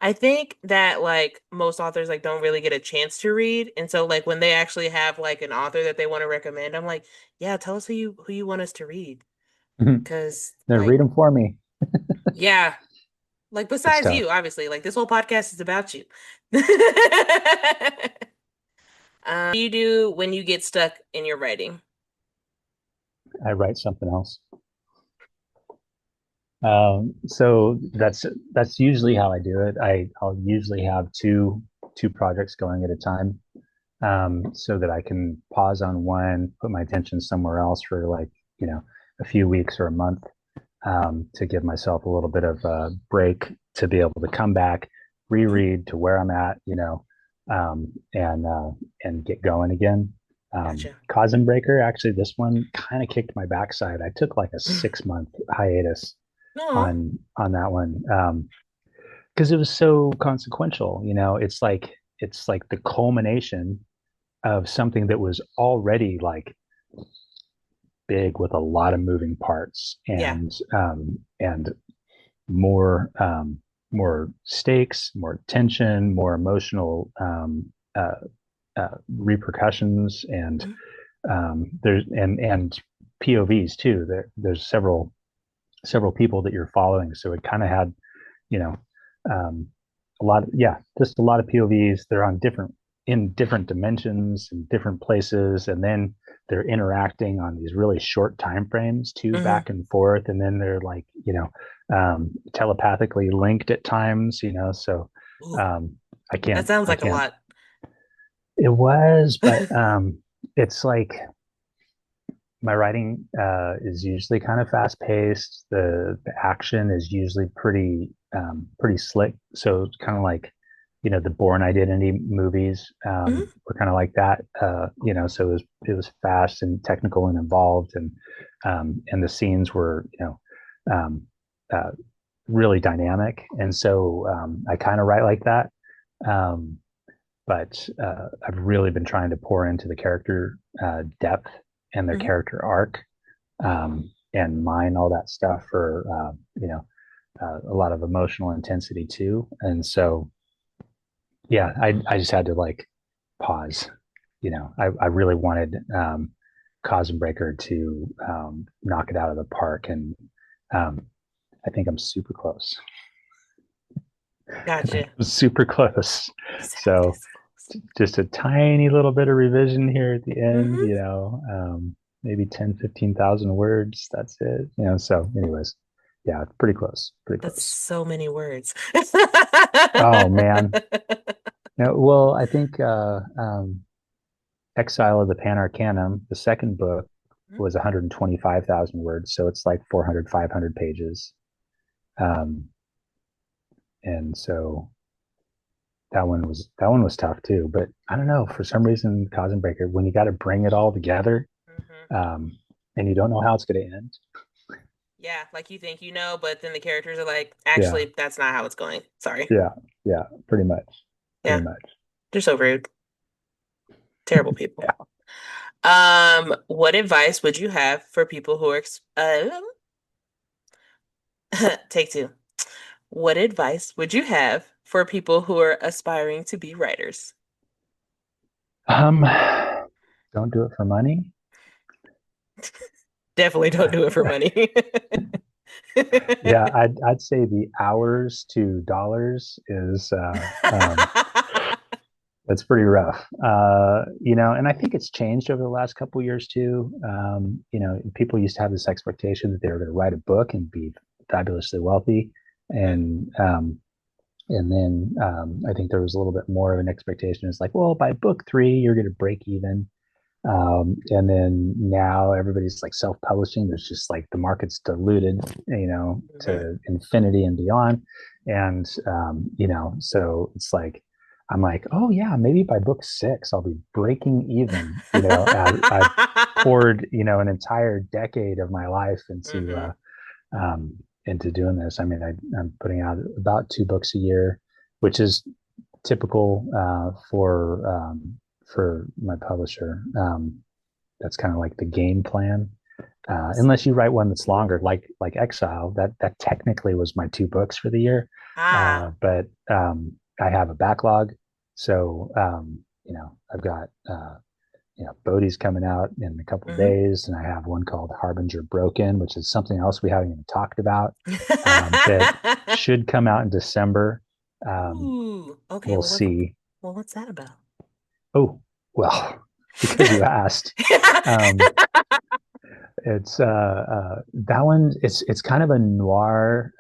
Speaker 1: I think that like most authors like don't really get a chance to read. And so like when they actually have like an author that they want to recommend, I'm like, yeah, tell us who you want us to read.
Speaker 2: Then
Speaker 1: 'Cause
Speaker 2: read
Speaker 1: like
Speaker 2: them for me.
Speaker 1: yeah, like
Speaker 2: It's
Speaker 1: besides
Speaker 2: tough.
Speaker 1: you, obviously, like this whole podcast is about you. What do you do when you get stuck in your writing?
Speaker 2: I write something else. So that's usually how I do it. I'll usually have two projects going at a time, so that I can pause on one, put my attention somewhere else for like a few weeks or a month, to give myself a little bit of a break to be able to come back,
Speaker 1: Mhm.
Speaker 2: reread to where I'm at, and get going again.
Speaker 1: Gotcha.
Speaker 2: Cause Breaker, actually, this one kind of kicked my backside. I took like a 6 month hiatus
Speaker 1: No.
Speaker 2: on that one, because it was so consequential. It's like the culmination of something that was already like big with a lot of moving parts
Speaker 1: Yeah.
Speaker 2: and more stakes, more tension, more emotional repercussions, and
Speaker 1: Mhm.
Speaker 2: there's and POVs too. There's several people that you're following, so it kind of had you know um, just a lot of POVs. They're on different dimensions and different places, and then they're interacting on these really short time frames too,
Speaker 1: Mhm.
Speaker 2: back and forth, and then they're like telepathically linked at times. So
Speaker 1: Ooh,
Speaker 2: um, I
Speaker 1: that
Speaker 2: can't
Speaker 1: sounds
Speaker 2: I
Speaker 1: like a
Speaker 2: can't.
Speaker 1: lot.
Speaker 2: It was, but it's like my writing is usually kind of fast paced. The action is usually pretty slick. So it's kind of like the Born Identity movies
Speaker 1: Mhm.
Speaker 2: were kind of like that. So it was fast and technical and involved, and the scenes were um, uh, really dynamic. And so I kind of write like that. Um, but I've really been trying to pour into the character depth and their
Speaker 1: Mhm.
Speaker 2: character arc. and mine all that stuff for a lot of emotional intensity too. And so yeah, I just had to like pause. I really wanted Cause and Breaker to knock it out of the park, and um, I think I'm super close. I think
Speaker 1: Gotcha.
Speaker 2: I'm super close.
Speaker 1: You sound
Speaker 2: So
Speaker 1: this close.
Speaker 2: just a tiny little bit of revision here at the end,
Speaker 1: Mm-hmm.
Speaker 2: maybe 10, 15,000 words. That's it. So anyways, yeah, pretty close, pretty
Speaker 1: That's
Speaker 2: close.
Speaker 1: so many words.
Speaker 2: Oh man. Well, I think Exile of the Panarcanum, the second book, was 125,000 words. So it's like 400, 500 pages. Um, and so that one was tough too. But I don't know, for some reason, Cause and Breaker, when you got to bring it all together,
Speaker 1: Mm-hmm.
Speaker 2: um, and you don't know how it's going to end.
Speaker 1: Yeah, like you think you know, but then the characters are like,
Speaker 2: Yeah,
Speaker 1: actually, that's not how it's going. Sorry.
Speaker 2: yeah, yeah, pretty much, pretty
Speaker 1: Yeah,
Speaker 2: much.
Speaker 1: they're so rude. Terrible people.
Speaker 2: Yeah.
Speaker 1: What advice would you have for people who are take two. What advice would you have for people who are aspiring to be writers?
Speaker 2: Um, don't do it for money.
Speaker 1: Definitely don't do it for money.
Speaker 2: Yeah, I'd say the hours to dollars is that's pretty rough. And I think it's changed over the last couple of years too. People used to have this expectation that they were going to write a book and be fabulously wealthy,
Speaker 1: Mhm,
Speaker 2: and then I think there was a little bit more of an expectation. It's like, well, by book three, you're going to break even. And then now everybody's like self-publishing. There's just like the market's diluted,
Speaker 1: mhm.
Speaker 2: to infinity and beyond. And so it's like I'm like, oh yeah, maybe by book six I'll be breaking even. As I've poured, an entire decade of my life
Speaker 1: Mhm.
Speaker 2: into doing this. I mean, I'm putting out about two books a year, which is typical for my publisher. That's kind of like the game plan. Unless you write one that's longer, like Exile, that technically was my two books for the year,
Speaker 1: Ah.
Speaker 2: but I have a backlog, so I've got Bodhi's coming out in a couple of
Speaker 1: Mhm.
Speaker 2: days, and I have one called Harbinger Broken, which is something else we haven't even talked about, that should come out in December. Um,
Speaker 1: Ooh. Okay,
Speaker 2: we'll see.
Speaker 1: what's that about?
Speaker 2: Oh, well, because you asked. Um, it's that one. It's kind of a noir.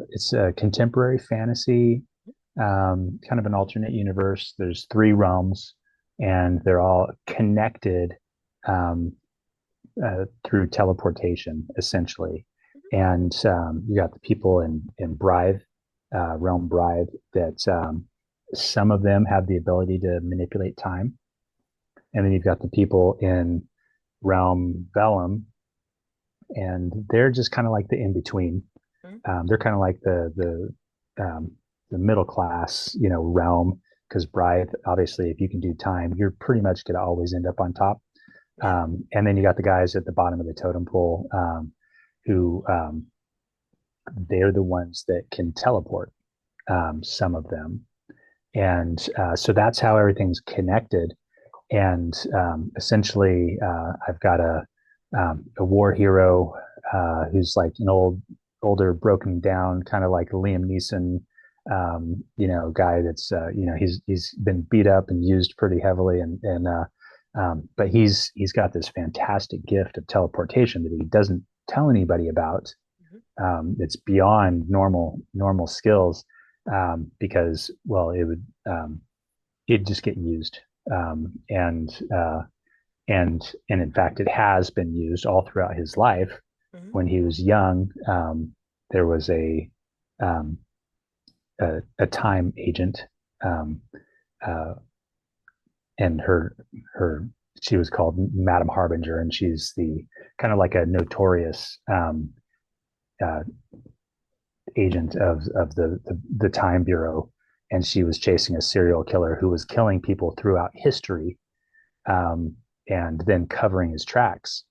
Speaker 2: It's a contemporary fantasy, kind of an alternate universe. There's three realms, and they're all connected um, through teleportation, essentially. And you got the people in Brythe, realm Brythe, that some of them have the ability to manipulate time, and then you've got the people in realm Vellum, and they're just kind of like the in between.
Speaker 1: Mhm.
Speaker 2: They're kind of like the middle class, realm. Because Brythe, obviously, if you can do time, you're pretty much going to always end up on top.
Speaker 1: Yeah.
Speaker 2: And then you got the guys at the bottom of the totem pole, who they're the ones that can teleport. Some of them, and so that's how everything's connected. And essentially, I've got a war hero who's like an older, broken down, kind of like Liam Neeson, guy that's he's been beat up and used pretty heavily, but he's got this fantastic gift of teleportation that he doesn't tell anybody about.
Speaker 1: Mhm.
Speaker 2: It's beyond normal skills, because well, it'd just get used, and in fact, it has been used all throughout his life.
Speaker 1: Mhm.
Speaker 2: When he was young, there was um, a time agent, um, uh, and her she was called Madam Harbinger, and she's the kind of like a notorious uh, agent of the Time Bureau, and she was chasing a serial killer who was killing people throughout history, and then covering his tracks.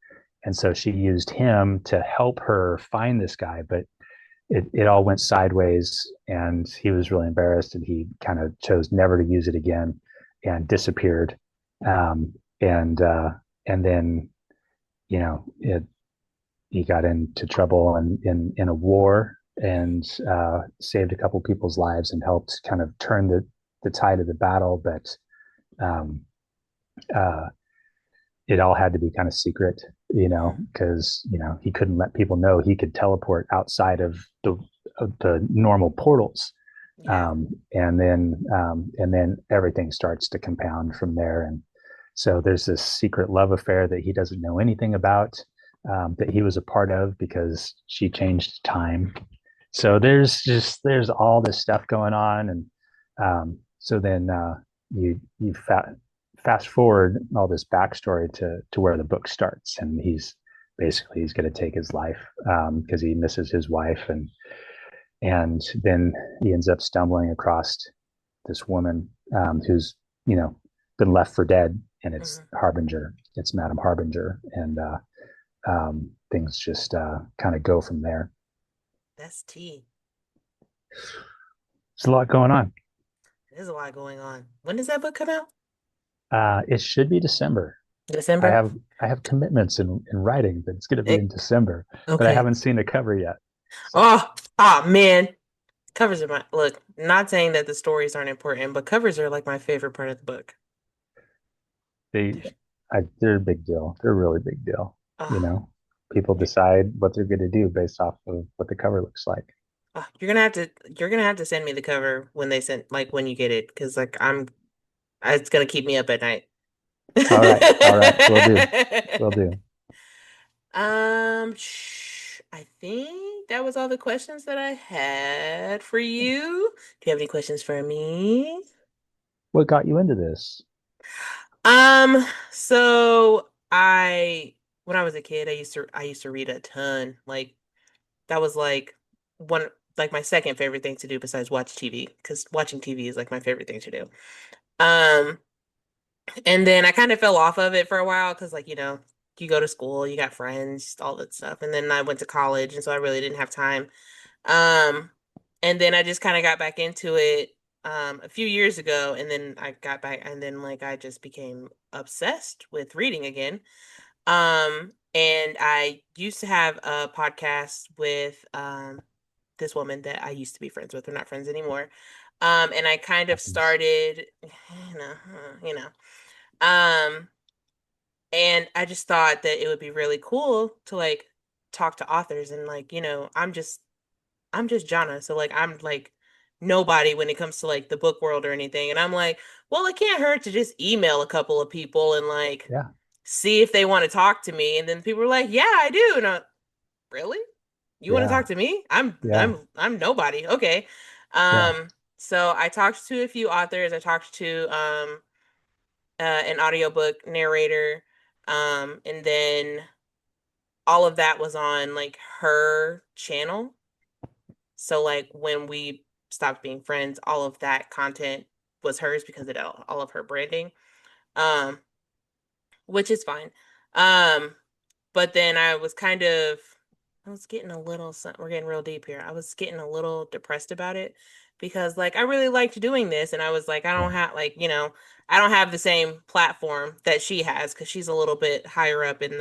Speaker 2: And so she used him to help her find this guy, but it all went sideways, and he was really embarrassed, and he kind of chose never to use it again and disappeared. Um, and then, he got into trouble in a war, and saved a couple people's lives and helped kind of turn the tide of the battle. But um, uh, it all had to be kind of secret,
Speaker 1: Mhm.
Speaker 2: because he couldn't let people know he could teleport outside of the normal portals.
Speaker 1: Yeah.
Speaker 2: And then everything starts to compound from there. And so there's this secret love affair that he doesn't know anything about, that he was a part of because she changed time. So there's all this stuff going on. And so then you fast forward all this backstory to where the book starts, and he's going to take his life, because he misses his wife. And then he ends up stumbling across this woman, who's you know been left for dead, and it's
Speaker 1: Mhm.
Speaker 2: Harbinger. It's Madame Harbinger, and things just kind of go from there.
Speaker 1: That's tea.
Speaker 2: There's a lot going on.
Speaker 1: There's a lot going on. When does that book come out?
Speaker 2: It should be December. I
Speaker 1: December?
Speaker 2: have I have commitments in writing that it's going to be in
Speaker 1: It,
Speaker 2: December, but I
Speaker 1: okay.
Speaker 2: haven't seen the cover yet. So
Speaker 1: Man. Covers are my look, not saying that the stories aren't important, but covers are like my favorite part of the book.
Speaker 2: they they're a big deal. They're a really big deal. You
Speaker 1: Oh,
Speaker 2: know, people decide what they're going to do based off of what the cover looks like.
Speaker 1: you're gonna have to send me the cover when they send like when you get it, because like it's gonna keep me up at night.
Speaker 2: All right, we'll do, we'll do.
Speaker 1: I think that was all the questions that I had for you. Do you have any questions for me?
Speaker 2: What got you into this?
Speaker 1: So when I was a kid, I used to read a ton. Like that was one like my second favorite thing to do besides watch TV, because watching TV is like my favorite thing to do. Um, and then I kind of fell off of it for a while because you go to school, you got friends, all that stuff. And then I went to college, and so I really didn't have time. Um, and then I just kind of got back into it a few years ago, and then I got back, and then like I just became obsessed with reading again. And I used to have a podcast with this woman that I used to be friends with. We're not friends anymore. And I kind of
Speaker 2: Happens.
Speaker 1: started, you know, uh, you know, um, and I just thought that it would be really cool to like talk to authors, and like, I'm just Jonna, so like I'm like nobody when it comes to like the book world or anything. And I'm like, well, it can't hurt to just email a couple of people and like
Speaker 2: Yeah,
Speaker 1: see if they want to talk to me. And then people were like, yeah, I do. And really? You want to
Speaker 2: yeah,
Speaker 1: talk to me? I'm
Speaker 2: yeah,
Speaker 1: I'm I'm nobody. Okay.
Speaker 2: yeah.
Speaker 1: So I talked to a few authors. I talked to an audiobook narrator. And then all of that was on like her channel. So like when we stopped being friends, all of that content was hers because of all of her branding. Um, which is fine. Um, but then I was getting a little, we're getting real deep here. I was getting a little depressed about it because like I really liked doing this, and I was like, I don't
Speaker 2: Yeah,
Speaker 1: have like, I don't have the same platform that she has because she's a little bit higher up in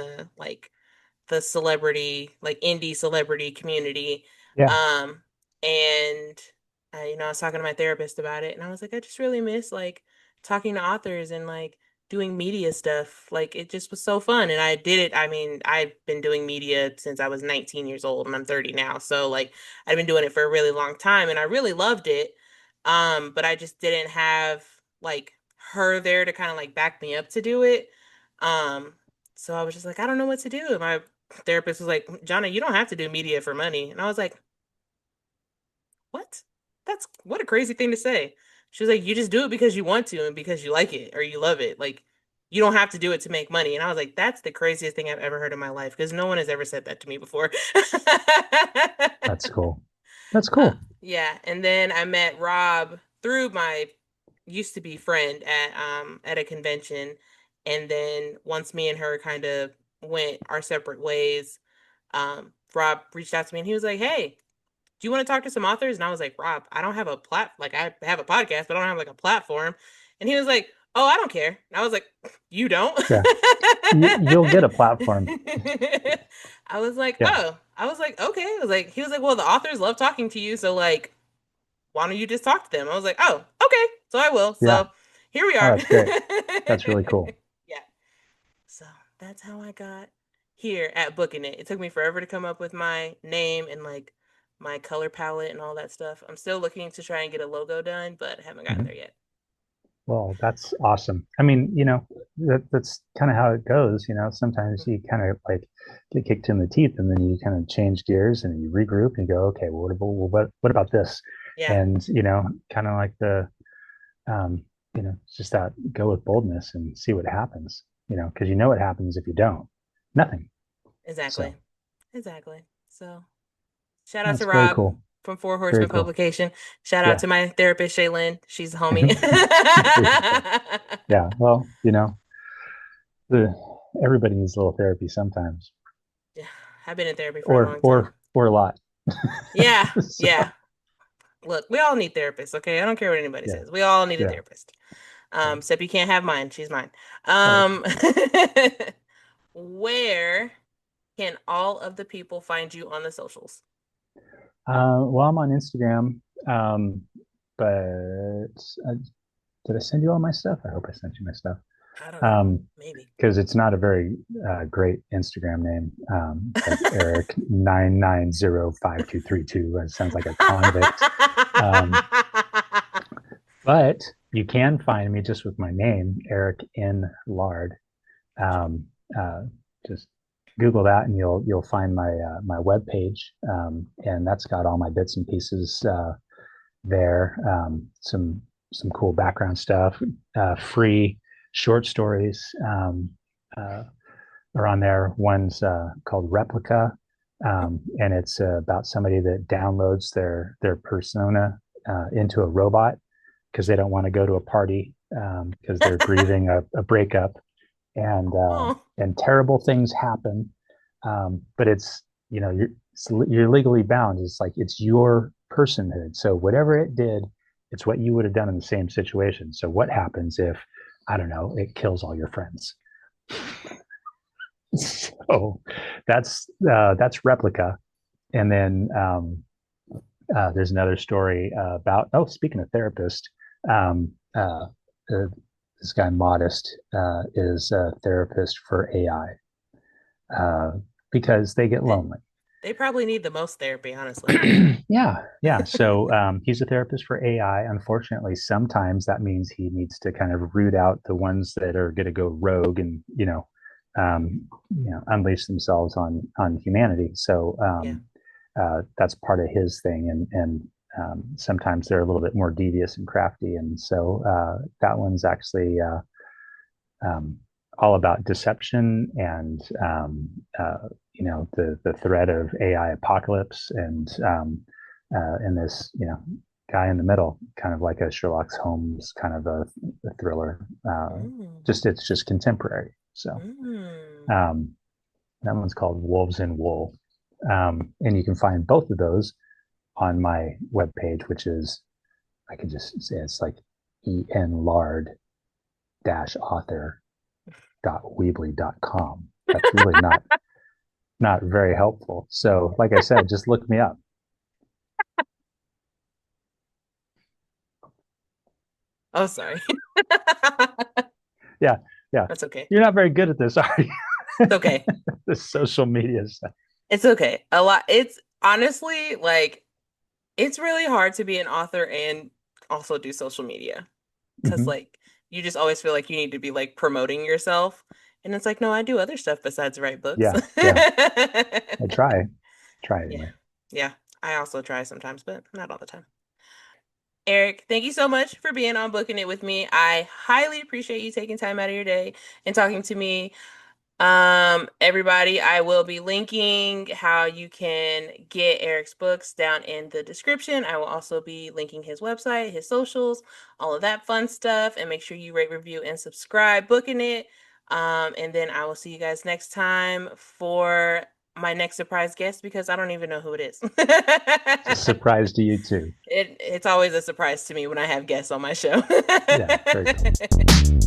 Speaker 1: the celebrity, like indie celebrity community.
Speaker 2: yeah.
Speaker 1: Um, and I was talking to my therapist about it, and I was like, I just really miss like talking to authors and like doing media stuff. Like it just was so fun, and I did it. I mean, I've been doing media since I was 19 years old, and I'm 30 now. So like I've been doing it for a really long time, and I really loved it. But I just didn't have like her there to kind of like back me up to do it. Um, so I was just like, I don't know what to do. And my therapist was like, Jonna, you don't have to do media for money. And I was like, what? What a crazy thing to say. She was like, you just do it because you want to and because you like it or you love it. Like, you don't have to do it to make money. And I was like, that's the craziest thing I've ever heard in my life because no one has ever said that to me before.
Speaker 2: That's cool. That's cool.
Speaker 1: Yeah. And then I met Rob through my used to be friend at a convention. And then once me and her kind of went our separate ways, Rob reached out to me and he was like, "Hey, do you want to talk to some authors?" And I was like, "Rob, I don't have a like I have a podcast, but I don't have like a platform." And he was like, "Oh, I don't care." And I was like, "You don't?"
Speaker 2: Yeah. You'll get a platform.
Speaker 1: I was like,
Speaker 2: Yeah.
Speaker 1: "Oh." I was like, "Okay." I was like, he was like, "Well, the authors love talking to you, so like, why don't you just talk to them?" I was like, "Oh, okay." So I will.
Speaker 2: Yeah.
Speaker 1: So here we
Speaker 2: Oh,
Speaker 1: are.
Speaker 2: that's great. That's really cool.
Speaker 1: Yeah. So that's how I got here at Booking It. It took me forever to come up with my name and like my color palette and all that stuff. I'm still looking to try and get a logo done, but I haven't gotten
Speaker 2: Mhm.
Speaker 1: there yet.
Speaker 2: Well, that's awesome. I mean, that's kind of how it goes. Sometimes you kind of like get kicked in the teeth, and then you kind of change gears and you regroup and you go, okay, well, what about this?
Speaker 1: Yeah,
Speaker 2: And kind of like um, it's just that go with boldness and see what happens. Because what happens if you don't, nothing.
Speaker 1: exactly.
Speaker 2: So
Speaker 1: Exactly. So shout out to
Speaker 2: that's very
Speaker 1: Rob
Speaker 2: cool.
Speaker 1: from Four
Speaker 2: Very
Speaker 1: Horsemen
Speaker 2: cool.
Speaker 1: Publication. Shout out
Speaker 2: Yeah.
Speaker 1: to my therapist, Shaylin. She's a homie.
Speaker 2: There you go. Yeah. Well, the everybody needs a little therapy sometimes,
Speaker 1: Yeah, I've been in therapy for a
Speaker 2: or
Speaker 1: long time.
Speaker 2: or or a lot.
Speaker 1: Yeah,
Speaker 2: So,
Speaker 1: yeah. Look, we all need therapists, okay? I don't care what anybody
Speaker 2: yeah,
Speaker 1: says. We all need a
Speaker 2: yeah,
Speaker 1: therapist.
Speaker 2: yeah.
Speaker 1: Except you can't have mine. She's mine.
Speaker 2: Right.
Speaker 1: Um, where can all of the people find you on the socials?
Speaker 2: Well, I'm on Instagram, but uh, did I send you all my stuff? I hope I sent you my stuff.
Speaker 1: I don't know.
Speaker 2: Um,
Speaker 1: Maybe.
Speaker 2: because it's not a very great Instagram name. It's like Eric 9905232. It sounds like a convict. Um, but you can find me just with my name, Eric N. Lard.
Speaker 1: Gotcha.
Speaker 2: Um, uh, just Google that, and you'll find my web page, and that's got all my bits and pieces there. Some cool background stuff, free short stories uh, are on there. One's called Replica, and it's about somebody that downloads their persona into a robot because they don't want to go to a party because they're grieving a breakup,
Speaker 1: Oh.
Speaker 2: and terrible things happen. But it's you're legally bound. It's like it's your personhood. So whatever it did, it's what you would have done in the same situation. So what happens if, I don't know, it kills all your friends? So that's Replica. And then there's another story about, oh, speaking of therapist, um, uh, uh, this guy Modest is a therapist for AI because they get
Speaker 1: They,
Speaker 2: lonely.
Speaker 1: they probably need the most therapy, honestly.
Speaker 2: Yeah, yeah. So he's a therapist for AI. Unfortunately, sometimes that means he needs to kind of root out the ones that are going to go rogue and unleash themselves on humanity. So
Speaker 1: Yeah.
Speaker 2: that's part of his thing, and sometimes they're a little bit more devious and crafty. And so that one's actually um, all about deception and the threat of AI apocalypse and this guy in the middle, kind of like a Sherlock Holmes kind of a thriller.
Speaker 1: Mm.
Speaker 2: It's just contemporary. So
Speaker 1: Mm.
Speaker 2: um, that one's called Wolves in Wool, and you can find both of those on my webpage, which is, I can just say it's like enlard author.weebly.com. That's really not very helpful. So, like I said, just look me up.
Speaker 1: Oh, sorry.
Speaker 2: Yeah, yeah.
Speaker 1: That's okay.
Speaker 2: You're not very good at this, are you?
Speaker 1: It's okay.
Speaker 2: The social media stuff.
Speaker 1: It's okay. A lot. It's honestly like it's really hard to be an author and also do social media because
Speaker 2: Mm-hmm.
Speaker 1: like you just always feel like you need to be like promoting yourself, and it's like no, I do other stuff besides write books.
Speaker 2: Yeah, yeah. I try
Speaker 1: Yeah,
Speaker 2: anyway.
Speaker 1: yeah. I also try sometimes, but not all the time. Eric, thank you so much for being on Booking It with me. I highly appreciate you taking time out of your day and talking to me. Everybody, I will be linking how you can get Eric's books down in the description. I will also be linking his website, his socials, all of that fun stuff. And make sure you rate, review, and subscribe. Booking It. And then I will see you guys next time for my next surprise guest because I don't even know who it is.
Speaker 2: It's a surprise to you too.
Speaker 1: It's always a surprise to me when I have guests on my show.
Speaker 2: Yeah, very cool.